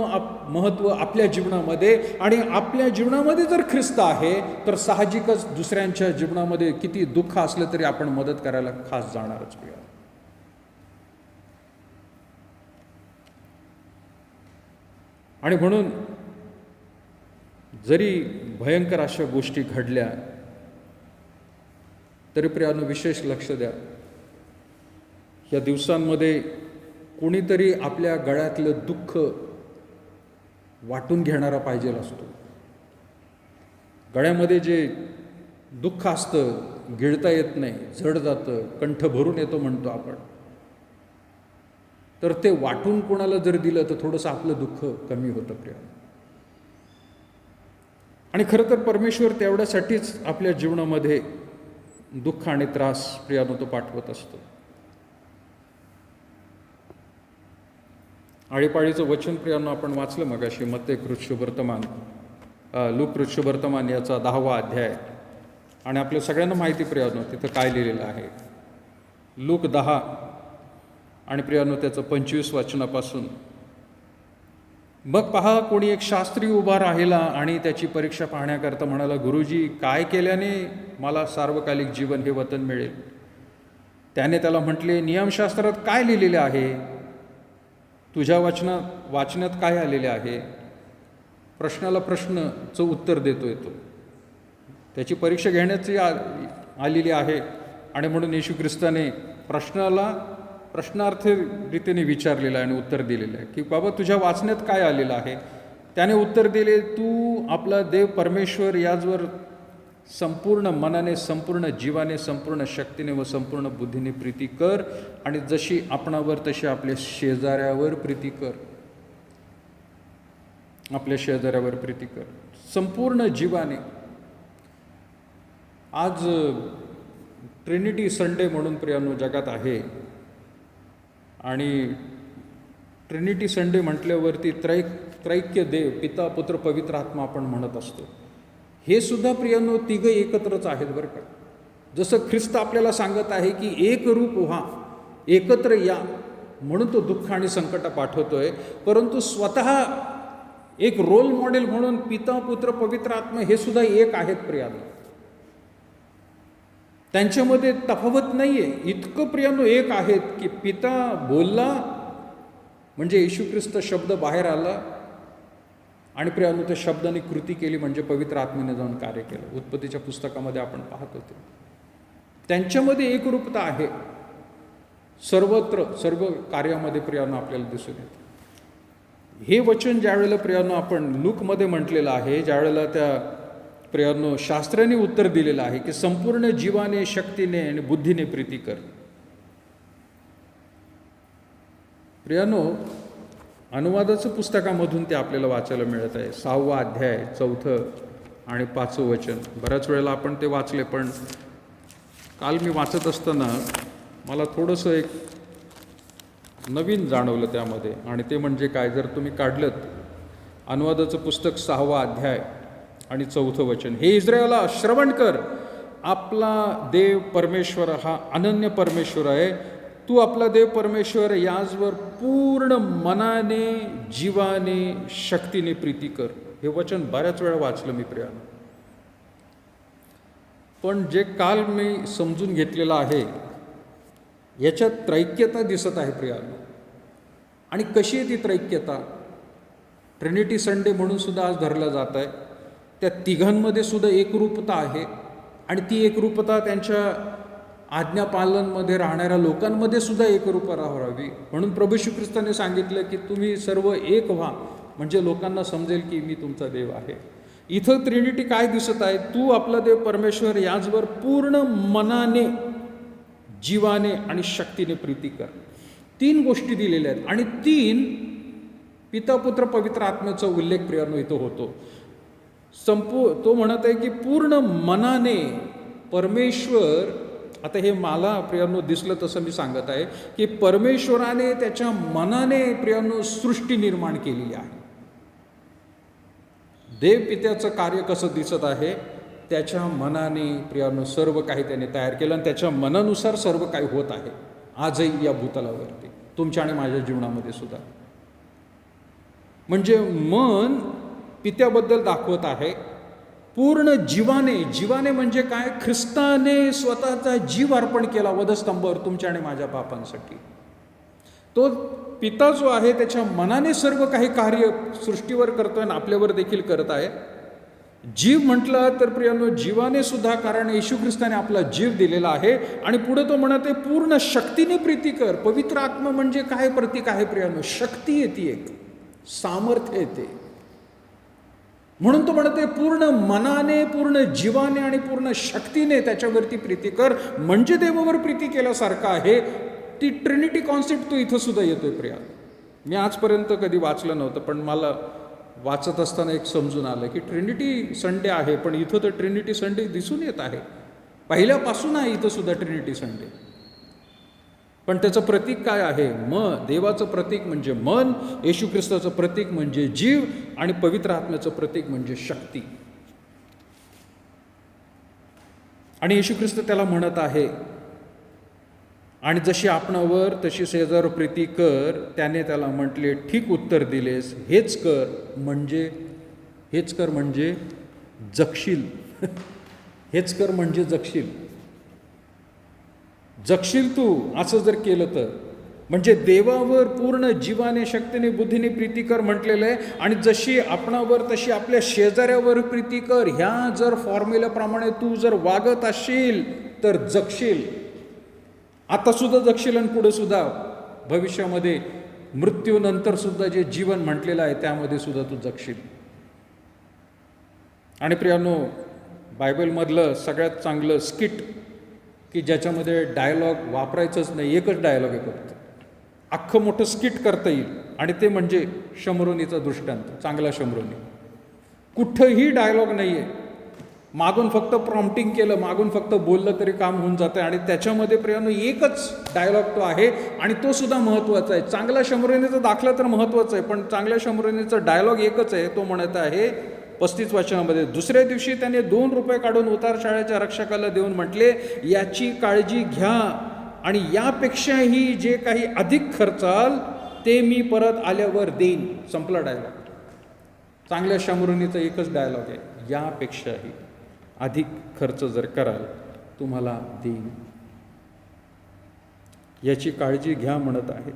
महत्त्व आपल्या जीवनामध्ये, आणि आपल्या जीवनामध्ये जर ख्रिस्त आहे तर साहजिकच दुसऱ्यांच्या जीवनामध्ये किती दुःख असलं तरी आपण मदत करायला खास जाणारच प्रिया. आणि म्हणून जरी भयंकर अशा गोष्टी घडल्या तरी प्रियानो विशेष लक्ष द्या. या दिवसांमध्ये कोणीतरी आपल्या गळ्यातलं दुःख वाटून घेणारा पाहिजे असतो. गळ्यामध्ये जे दुःख असतं गिळता येत नाही, जड जातं, कंठ भरून येतो म्हणतो आपण. तर ते वाटून कोणाला जर दिलं तर थोडंसं आपलं दुःख कमी होतं प्रिया. आणि खरं तर परमेश्वर तेवढ्यासाठीच आपल्या जीवनामध्ये दुःख आणि त्रास प्रियानो तो पाठवत असतो. आळीपाळीचं वचन प्रियांनो आपण वाचलं मगाशी मत्ते कृष्णवर्तमान लूक कृष्णवर्तमान याचा 10वा अध्याय. आणि आपल्या सगळ्यांना माहिती प्रियांनो तिथं काय लिहिलेलं आहे. लूक 10 आणि प्रियांनो त्याचं 25 वचनापासून. मग पहा, कोणी एक शास्त्री उभा राहिला आणि त्याची परीक्षा पाहण्याकरता म्हणाला, गुरुजी, काय केल्याने मला सार्वकालिक जीवन हे वतन मिळेल? त्याने त्याला म्हटले, नियमशास्त्रात काय लिहिलेले आहे? तुझ्या वाचनात काय आलेले आहे? प्रश्नाला प्रश्नाचं उत्तर देतोय तो. त्याची परीक्षा घेण्याची आलेली आहे. आणि म्हणून येशू ख्रिस्ताने प्रश्नाला प्रश्नार्थ रीतीने विचारलेलं आहे आणि उत्तर दिलेलं आहे की बाबा तुझ्या वाचण्यात काय आलेलं आहे? त्याने उत्तर दिले, तू आपला देव परमेश्वर याचवर संपूर्ण मनाने, संपूर्ण जीवाने, संपूर्ण शक्तीने व संपूर्ण बुद्धीने प्रीती कर, आणि जशी आपणावर तशी आपल्या शेजाऱ्यावर प्रीती कर. आपल्या शेजाऱ्यावर प्रीती कर संपूर्ण जीवाने. आज ट्रिनिटी संडे म्हणून प्रियांनो जगात आहे. आणि ट्रिनिटी संडे म्हटल्यावरती त्रैक्य देव, पिता, पुत्र, पवित्र आत्मा आपण म्हणत असतो. हे सुद्धा प्रियांनो तिघं एकत्रच आहेत बरं का. जसं ख्रिस्त आपल्याला सांगत आहे की एक रूप व्हा, एकत्र या, म्हणून तो दुःख आणि संकट पाठवतोय. परंतु स्वतः एक रोल मॉडेल म्हणून पिता, पुत्र, पवित्र आत्मा हे सुद्धा एक आहेत प्रियांनो. त्यांच्यामध्ये तफावत नाही आहे. इतकं प्रियांनो एक आहेत की पिता बोलला म्हणजे येशू ख्रिस्त शब्द बाहेर आला, आणि प्रियांनो त्या शब्दाने कृती केली म्हणजे पवित्र आत्म्याने जाऊन कार्य केलं. उत्पत्तीच्या पुस्तकामध्ये आपण पाहत होतो. त्यांच्यामध्ये एकरूपता आहे सर्वत्र, सर्व कार्यामध्ये प्रियांनो आपल्याला दिसून येतं. हे वचन ज्यावेळेला प्रियांनो आपण लूकमध्ये म्हटलेलं आहे, ज्यावेळेला त्या प्रियांनो शास्त्राने उत्तर दिलेलं आहे की संपूर्ण जीवाने, शक्तीने आणि बुद्धीने प्रीती कर. प्रियांनो अनुवादाचं पुस्तकामधून ते आपल्याला वाचायला मिळत आहे. 6वा अध्याय 4 आणि 5वं वचन. बऱ्याच वेळेला आपण ते वाचले, पण काल मी वाचत असताना मला थोडंसं एक नवीन जाणवलं त्यामध्ये. आणि ते म्हणजे काय, जर तुम्ही काढलं अनुवादाचं पुस्तक 6वा अध्याय आणि 4थं वचन. हे इस्रायला श्रवण कर, आपला देव परमेश्वर हा अनन्य परमेश्वर आहे. तू आपला देव परमेश्वर याचवर पूर्ण मनाने, जीवाने, शक्तीने प्रीती कर. हे वचन बऱ्याच वेळा वाचलं मी प्रियांनो. पण जे काल मी समजून घेतलेलं आहे याच्यात त्रैक्यता दिसत आहे प्रियांनो. आणि कशी आहे ती त्रैक्यता? ट्रिनिटी संडे म्हणून सुद्धा आज धरला जात आहे. त्या तिघांमध्ये सुद्धा एकरूपता आहे. आणि ती एकरूपता त्यांच्या आज्ञापालनमध्ये राहणाऱ्या लोकांमध्ये सुद्धा एकरूपता राहावी. म्हणून प्रभू श्री ख्रिस्ताने सांगितलं की तुम्ही सर्व एक व्हा, म्हणजे लोकांना समजेल की मी तुमचा देव आहे. इथं ट्रिनिटी काय दिसत आहे? तू आपला देव परमेश्वर याचवर पूर्ण मनाने, जीवाने आणि शक्तीने प्रीती कर. 3 गोष्टी दिलेल्या आहेत. आणि 3 पिता, पुत्र, पवित्र आत्म्याचा उल्लेख प्रियांनो इथं होतो. तो म्हणत आहे की पूर्ण मनाने परमेश्वर. आता हे मला प्रियांनो दिसलं तसं मी सांगत आहे की परमेश्वराने त्याच्या मनाने प्रियांनो सृष्टी निर्माण केलेली आहे. देव पित्याचं कार्य कसं दिसत आहे? त्याच्या मनाने प्रियांनो सर्व काही त्याने तयार केलं, आणि त्याच्या मनानुसार सर्व काही होत आहे आजही या भूतलावरती, तुमच्या आणि माझ्या जीवनामध्ये सुद्धा. म्हणजे मन पित्याबद्दल दाखवत आहे पूर्ण जीवाने. जीवाने म्हणजे काय? ख्रिस्ताने स्वतःचा जीव अर्पण केला वधस्तंभावर तुमच्या आणि माझ्या पापांसाठी. तो पिता जो आहे त्याच्या मनाने सर्व काही कार्य सृष्टीवर करतोय आणि आपल्यावर देखील करत आहे. जीव म्हटलं तर प्रियांनो जीवाने सुद्धा, कारण येशू ख्रिस्ताने आपला जीव दिलेला आहे. आणि पुढे तो म्हणते पूर्ण शक्तीने प्रीती कर. पवित्र आत्मा म्हणजे काय प्रतीक आहे प्रियांनो? शक्ती येते, एक सामर्थ्य येते. म्हणून तो म्हणते पूर्ण मनाने, पूर्ण जीवाने आणि पूर्ण शक्तीने त्याच्यावरती प्रीती कर, म्हणजे देवावर प्रीती केल्यासारखं आहे. ती ट्रिनिटी कॉन्सेप्ट तो इथं सुद्धा येतोय प्रिया. मी आजपर्यंत कधी वाचलं नव्हतं, पण मला वाचत असताना एक समजून आलं की ट्रिनिटी संडे आहे, पण इथं तर ट्रिनिटी संडे दिसून येत आहे. पहिल्यापासून आहे इथं सुद्धा ट्रिनिटी संडे. पण त्याचं प्रतीक काय आहे? देवाचं प्रतीक म्हणजे मन, येशू ख्रिस्ताचं प्रतीक म्हणजे जीव, आणि पवित्र आत्म्याचं प्रतीक म्हणजे शक्ती. आणि येशू ख्रिस्त त्याला म्हणत आहे, आणि जशी आपणावर तशी शेजार प्रीती कर. त्याने त्याला म्हटले, ठीक उत्तर दिलेस, हेच कर म्हणजे जगशील. हेच कर म्हणजे जगशील तू, असं जर केलं तर. म्हणजे देवावर पूर्ण जीवाने, शक्तीने, बुद्धीने प्रीती कर म्हटलेलं आहे. आणि जशी आपणावर तशी आपल्या शेजाऱ्यावर प्रीती कर. ह्या जर फॉर्म्युल्याप्रमाणे तू जर वागत असशील तर जगशील. आता सुद्धा जगशील, आणि पुढे सुद्धा भविष्यामध्ये मृत्यूनंतर सुद्धा जे जीवन म्हटलेलं आहे त्यामध्ये सुद्धा तू जगशील. आणि प्रियानो, बायबलमधलं सगळ्यात चांगलं स्किट की ज्याच्यामध्ये डायलॉग वापरायचंच नाही, एकच डायलॉग आहे फक्त, अख्खं मोठं स्किट करता येईल, आणि ते म्हणजे शमरोनीचा दृष्टांत. चांगला शमरोनी. कुठंही डायलॉग नाही आहे, मागून फक्त प्रॉम्प्टिंग केलं, मागून फक्त बोललं तरी काम होऊन जातं. आणि त्याच्यामध्ये प्रियानो एकच डायलॉग तो आहे, आणि तो सुद्धा महत्त्वाचा आहे. चांगल्या शमरोनीचा दाखला तर महत्त्वाचा आहे, पण चांगल्या शमरोनीचा डायलॉग एकच आहे. तो म्हणत आहे 35 वचनामध्ये, दुसऱ्या दिवशी त्याने 2 रुपये काढून उतार शाळेच्या रक्षकाला देऊन म्हटले, याची काळजी घ्या, आणि यापेक्षाही जे काही अधिक खर्चाल ते मी परत आल्यावर देईन. संपला डायलॉग. चांगल्या शमरोनीचा एकच डायलॉग आहे, यापेक्षाही अधिक खर्च जर कराल तुम्हाला देईन. याची काळजी घ्या म्हणत आहे.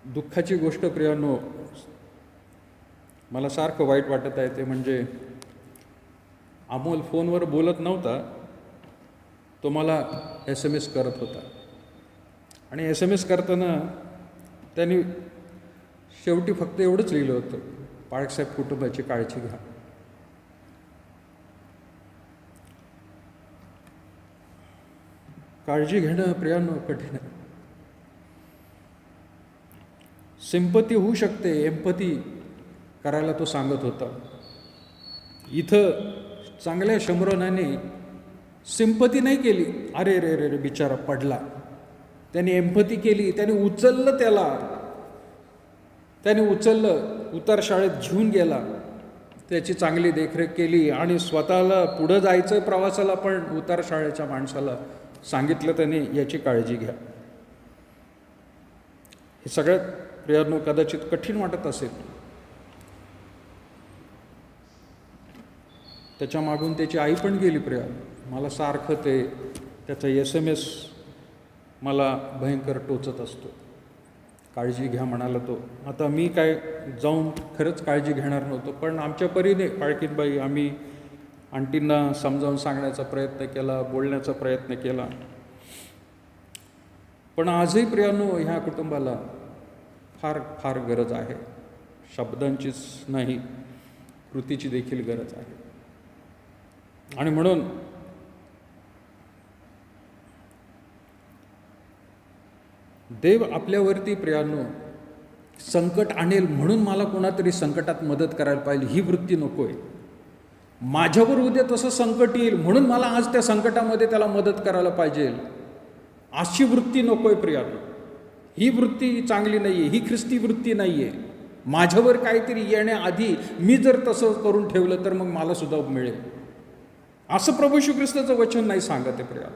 दुःखाची गोष्ट प्रियानो, मला सारखं वाईट वाटत आहे ते म्हणजे अमोल फोनवर बोलत नव्हता, तो मला SMS करत होता. आणि SMS करताना त्यांनी शेवटी फक्त एवढंच लिहिलं होतं, पाळकसाहेब कुटुंबाची काळजी घ्या. काळजी घेणं प्रियानो कठीण आहे. सिंपती होऊ शकते, एम्पथी करायला तो सांगत होता. इथं चांगल्या शमरोनाने सिंपती नाही केली, अरे रे रे रे बिचारा पडला. त्याने एम्पथी केली, त्याने उचललं, त्याने उचललं, उतार शाळेत घेऊन गेला, त्याची चांगली देखरेख केली, आणि स्वतःला पुढं जायचं प्रवासाला पण उतार शाळेच्या माणसाला सांगितलं त्याने, याची काळजी घ्या. हे सगळ्यात प्रियानो कदाचित कठीण वाटत असेल. त्याच्या मागून त्याची आई पण गेली. प्रिया, मला सारखं त्याचा SMS मला भयंकर टोचत असतो. काळजी घ्या म्हणाला तो. आता मी काय जाऊन खरंच काळजी घेणार नव्हतो, पण आमच्या परीने पाळकीनबाई आम्ही आंटींना समजावून सांगण्याचा प्रयत्न केला, बोलण्याचा प्रयत्न केला. पण आजही प्रियानो ह्या कुटुंबाला फार फार गरज आहे. शब्दांचीच नाही, कृतीची देखील गरज आहे. आणि म्हणून देव आपल्यावरती प्रियानो संकट आणेल म्हणून मला कोणातरी संकटात मदत करायला पाहिजे, ही वृत्ती नको आहे. माझ्यावर उद्या तसं संकट येईल म्हणून मला आज त्या संकटामध्ये त्याला मदत करायला पाहिजे, अशी वृत्ती नको आहे प्रियानो. ही वृत्ती चांगली नाही आहे, ही ख्रिस्ती वृत्ती नाही आहे. माझ्यावर काहीतरी येण्याआधी मी जर तसं करून ठेवलं तर मग मला सुद्धा मिळेल, असं प्रभू येशू ख्रिस्ताचं वचन नाही सांगत आहे प्रिया.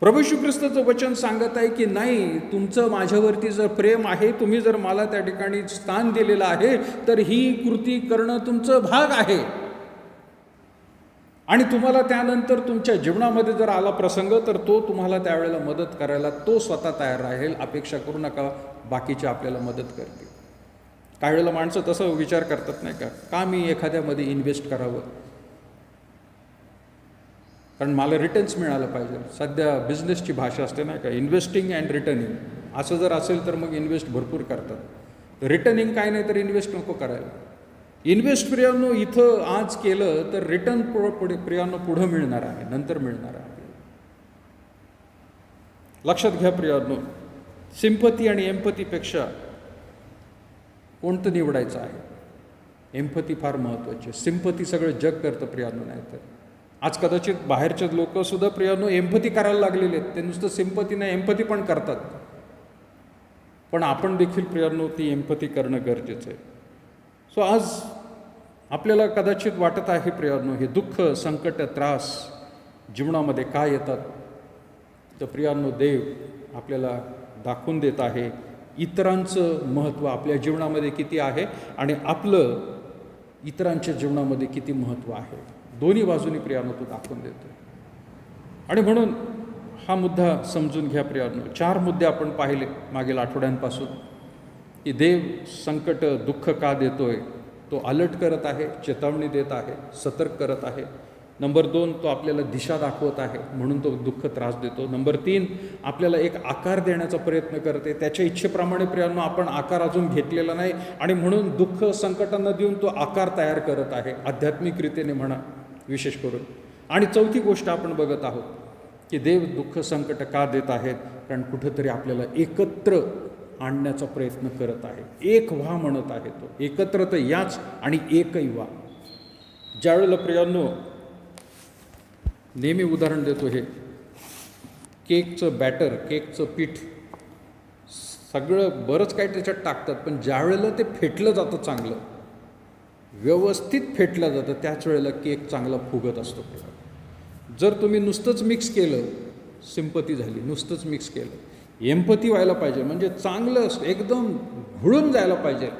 प्रभू येशू ख्रिस्ताचं वचन सांगत आहे की नाही, तुमचं माझ्यावरती जर प्रेम आहे, तुम्ही जर मला त्या ठिकाणी स्थान दिलेलं आहे, तर ही कृती करणं तुमचं भाग आहे. आणि तुम्हाला त्यानंतर तुमच्या जीवनामध्ये जर आला प्रसंग तर तो तुम्हाला त्यावेळेला मदत करायला तो स्वतः तयार राहील. अपेक्षा करू नका बाकीचे आपल्याला मदत करतील. काही वेळेला माणसं तसं विचार करतात नाही का मी एखाद्यामध्ये इन्व्हेस्ट करावं, कारण मला रिटर्न्स मिळालं पाहिजे. सध्या बिझनेसची भाषा असते नाही का, इन्व्हेस्टिंग अँड रिटर्निंग. असं जर असेल तर मग इन्व्हेस्ट भरपूर करतात, रिटर्निंग काय नाही तर इन्व्हेस्ट नको करायला. इन्व्हेस्ट प्रियानो इथं आज केलं तर रिटर्न पुढे प्रियानो पुढं मिळणार आहे, नंतर मिळणार आहे. लक्षात घ्या प्रियानो, सिंपती आणि एम्पथीपेक्षा कोणतं निवडायचं आहे? एम्पथी फार महत्त्वाची आहे. सिंपती सगळं जग करतं प्रियानो, नाही तर आज कदाचित बाहेरचे लोकंसुद्धा प्रियांनो एम्पथी करायला लागलेले आहेत. ते नुसतं सिंपथी नाही, एम्पथी पण करतात. पण आपण देखील प्रियांनो ती एम्पथी करणं गरजेचं आहे. सो आज आपल्याला कदाचित वाटत आहे प्रियांनो, हे दुःख, संकट, त्रास जीवनामध्ये का येतात? तर प्रियांनो, देव आपल्याला दाखवून देत आहे इतरांचं महत्त्व आपल्या जीवनामध्ये किती आहे आणि आपलं इतरांच्या जीवनामध्ये किती महत्त्व आहे. दोन्ही बाजूनी प्रियांनो तो दाखवून देतो. आणि म्हणून हा मुद्दा समजून घ्या प्रियांनो. 4 मुद्दे आपण पाहिले मागील आठवड्यांपासून की देव संकट, दुःख का देतोय? तो अलर्ट करत आहे, चेतावणी देत आहे, सतर्क करत आहे. नंबर 2, तो आपल्याला दिशा दाखवत आहे, म्हणून तो दुःख त्रास देतो. नंबर 3, आपल्याला एक आकार देण्याचा प्रयत्न करते. त्याच्या इच्छेप्रमाणे प्रियांनो आपण आकार अजून घेतलेला नाही आणि म्हणून दुःख, संकटांना देऊन तो आकार तयार करत आहे, आध्यात्मिक रीतीने म्हणा विशेष करून. आणि 4थी गोष्ट आपण बघत आहोत की देव दुःख, संकट का देत आहेत? कारण कुठंतरी आपल्याला एकत्र आणण्याचा प्रयत्न करत आहे. एक व्हा म्हणत आहे तो. एकत्र तर याच आणि एकही व्हा. ज्यावेळेला प्रियांनो नेहमी उदाहरण देतो हे केकचं बॅटर, केकचं पीठ, सगळं बरंच काही त्याच्यात टाकतात, पण ज्या वेळेला ते फेटलं जातं, चांगलं व्यवस्थित फेटलं जातं, त्याच वेळेला केक चांगला फुगत असतो. जर तुम्ही नुसतंच मिक्स केलं, सिंपथी झाली, नुसतंच मिक्स केलं, एम्पथी व्हायला पाहिजे, म्हणजे चांगलं एकदम घुळून जायला पाहिजे,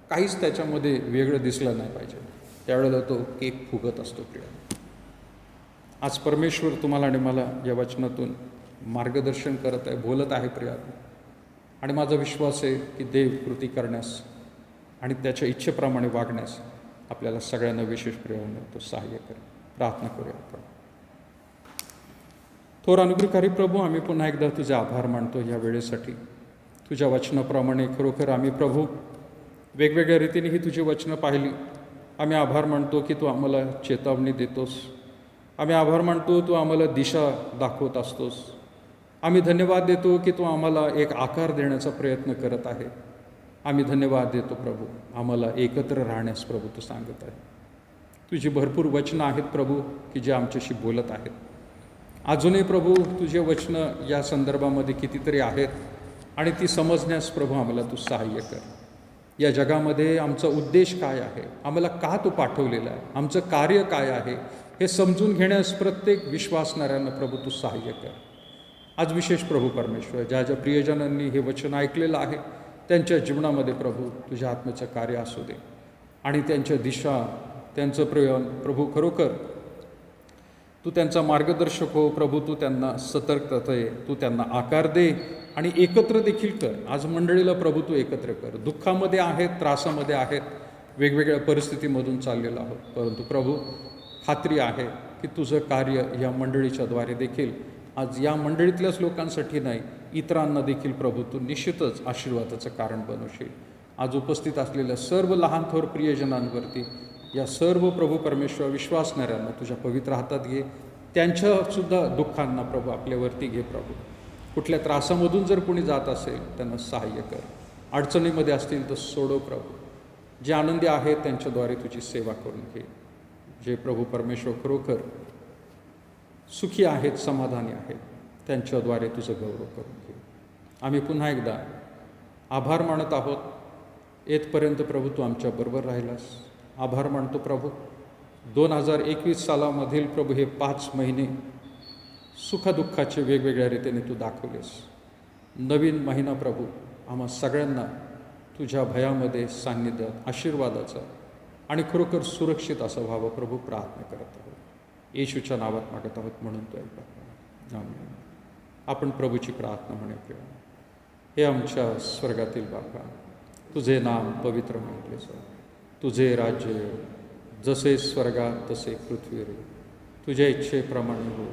काहीच त्याच्यामध्ये वेगळं दिसलं नाही पाहिजे, त्यावेळेला तो केक फुगत असतो. प्रिय, आज परमेश्वर तुम्हाला आणि मला या वचनातून मार्गदर्शन करत आहे, बोलत आहे प्रिया. आणि माझा विश्वास आहे की देव कृती करण्यास आणि त्याच्या इच्छेप्रमाणे वागण्यास आपल्याला सगळ्यांना विशेष प्रेरणा तो सहाय्य करेल. प्रार्थना करूया आपण. थोर अनुग्रहकारी प्रभू, आम्ही पुन्हा एकदा तुझे आभार मानतो या वेळेसाठी. तुझ्या वचनाप्रमाणे खरोखर आम्ही प्रभू वेगवेगळ्या रीतीने ही तुझी वचनं पाहिली. आम्ही आभार मानतो की तू आम्हाला चेतावणी देतोस. आम्ही आभार मानतो तू आम्हाला दिशा दाखवत असतोस. आम्ही धन्यवाद देतो की तू आम्हाला एक आकार देण्याचा प्रयत्न करत आहे. आम्ही धन्यवाद देतो प्रभू, आम्हाला एकत्र राहण्यास प्रभू तू सांगत आहे. तुझी भरपूर वचनं आहेत प्रभू की जे आमच्याशी बोलत आहेत. अजूनही प्रभू तुझे वचनं या संदर्भामध्ये कितीतरी आहेत आणि ती समजण्यास प्रभू आम्हाला तू सहाय्य कर. या जगामध्ये आमचा उद्देश काय आहे, आम्हाला का तू पाठवलेला आहे, आमचं कार्य काय आहे, हे समजून घेण्यास प्रत्येक विश्वासणाऱ्यांना प्रभू तू सहाय्य कर. आज विशेष प्रभू परमेश्वर, ज्या ज्या प्रियजनांनी हे वचन ऐकलेलं आहे त्यांच्या जीवनामध्ये प्रभू तुझ्या आत्म्याचं कार्य असू दे आणि त्यांच्या दिशा, त्यांचं प्रभू खरोखर तू त्यांचा मार्गदर्शक हो प्रभू. तू त्यांना सतर्कता दे, तू त्यांना आकार दे आणि एकत्र देखील कर. आज मंडळीला प्रभू तू एकत्र कर. दुःखामध्ये आहेत, त्रासामध्ये आहेत, वेगवेगळ्या परिस्थितीमधून चाललेलो आहोत, परंतु प्रभू खात्री आहे की तुझं कार्य या मंडळीच्या द्वारे देखील आज या मंडळीतल्याच लोकांसाठी नाही, इतरांना देखील प्रभू तू निश्चितच आशीर्वादाचं कारण बनवशील. आज उपस्थित असलेल्या सर्व लहान थोर प्रियजनांवरती, या सर्व प्रभू परमेश्वर विश्वासणाऱ्यांना तुझ्या पवित्र हातात घे. त्यांच्यासुद्धा दुःखांना प्रभू आपल्यावरती घे प्रभू. कुठल्या त्रासामधून जर कोणी जात असेल त्यांना सहाय्य कर. अडचणीमध्ये असतील तर सोडव प्रभू. जे आनंदी आहेत त्यांच्याद्वारे तुझी सेवा करून घे. जे प्रभू परमेश्वर खरोखर सुखी आहेत, समाधानी आहेत, त्यांच्याद्वारे तुझं गौरव करून घे. आम्ही पुन्हा एकदा आभार मानत आहोत. येथपर्यंत प्रभू तू आमच्याबरोबर राहिलास. आभार मानतो प्रभू. 2021 सालामधील प्रभू हे 5 महिने सुखदुःखाचे वेगवेगळ्या रीतीने तू दाखवलेस. नवीन महिना प्रभू आम्हा सगळ्यांना तुझ्या भयामध्ये, सान्निध्यात, आशीर्वादाचा आणि खरोखर सुरक्षित असं व्हावं प्रभू प्रार्थना करत आहोत. येशूच्या नावात मागत आहोत म्हणून तो ऐका. आमेन. आपण प्रभूची प्रार्थना म्हणूया. हे आमच्या स्वर्गातील बापा, तुझे नाम पवित्र म्हटले जावे. तुझे राज्य येऊ, जसे स्वर्गात तसे पृथ्वीवर येऊ. तुझ्या इच्छेप्रमाणे हो.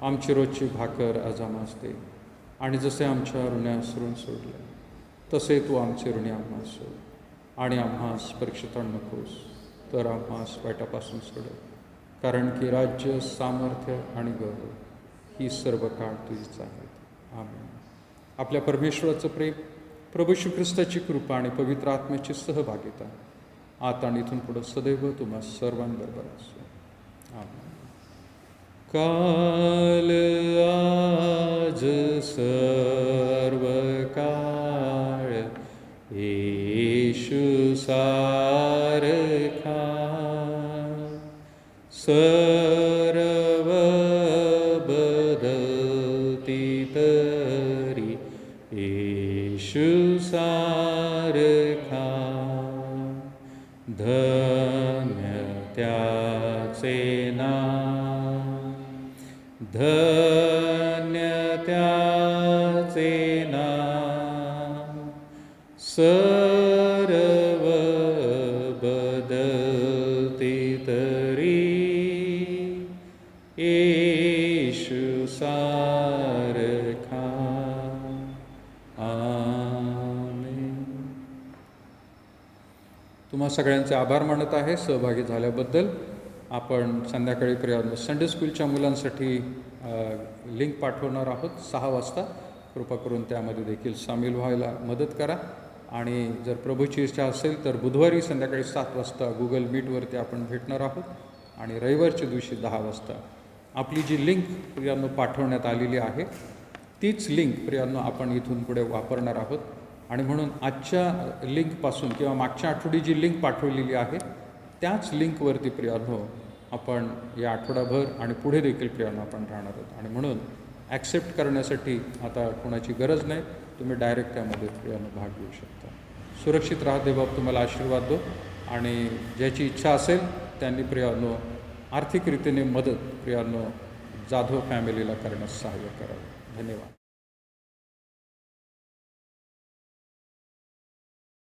आमची रोजची भाकर आज आम्हास दे आणि जसे आमच्या ऋण्यास ऋण सोडले तसे तू आमचे ऋणी आम्हास सोड आणि आम्हास परीक्षेत आणू नकोस, तर आम्हास वाईटापासून सोडव. कारण की राज्य, सामर्थ्य आणि गौरव ही सर्व काळ तुझीच आहेत. आमेन. आपल्या परमेश्वराचं प्रेम, प्रभू श्री ख्रिस्ताची कृपा आणि पवित्र आत्म्याची सहभागिता आता आणि इथून पुढं सदैव तुम्हा सर्वांबरोबर असो. आमेन. काल आज सर्व काळ येशू सारखा, सर्व बदलती तरी येशू सारखा. धन्य त्याचे नाम, धन्य त्याचे नाम, सर्व बदलती तरी येशू सारखा. आमेन. तुम्हा सगळ्यांचे आभार मानत आहे सहभागी झाल्याबद्दल. आपण संध्याकाळी प्रियांनो संडे स्कूलच्या मुलांसाठी लिंक पाठवणार आहोत 6 वाजता. कृपा करून त्यामध्ये देखील सामील व्हायला मदत करा. आणि जर प्रभूची इच्छा असेल तर बुधवारी संध्याकाळी 7 वाजता गुगल मीटवरती आपण भेटणार आहोत. आणि रविवारच्या दिवशी 10 वाजता आपली जी लिंक प्रियांनो पाठवण्यात आलेली आहे तीच लिंक प्रियांनो आपण इथून पुढे वापरणार आहोत. आणि म्हणून आजच्या लिंकपासून किंवा मागच्या आठवडी जी लिंक पाठवलेली आहे त्याच लिंकवरती प्रियांनो आपण या आठवडाभर आणि पुढे देखील प्रियांनो आपण राहणार आहोत. आणि म्हणून ॲक्सेप्ट करण्यासाठी आता कोणाची गरज नाही, तुम्ही डायरेक्ट त्यामध्ये प्रियांनो भाग घेऊ शकता. सुरक्षित राहा. देवबाप तुम्हाला आशीर्वाद दो. आणि ज्याची इच्छा असेल त्यांनी प्रियांनो आर्थिक रीतीने मदत प्रियांनो जाधव फॅमिलीला करण्यास सहाय्य करावं. धन्यवाद.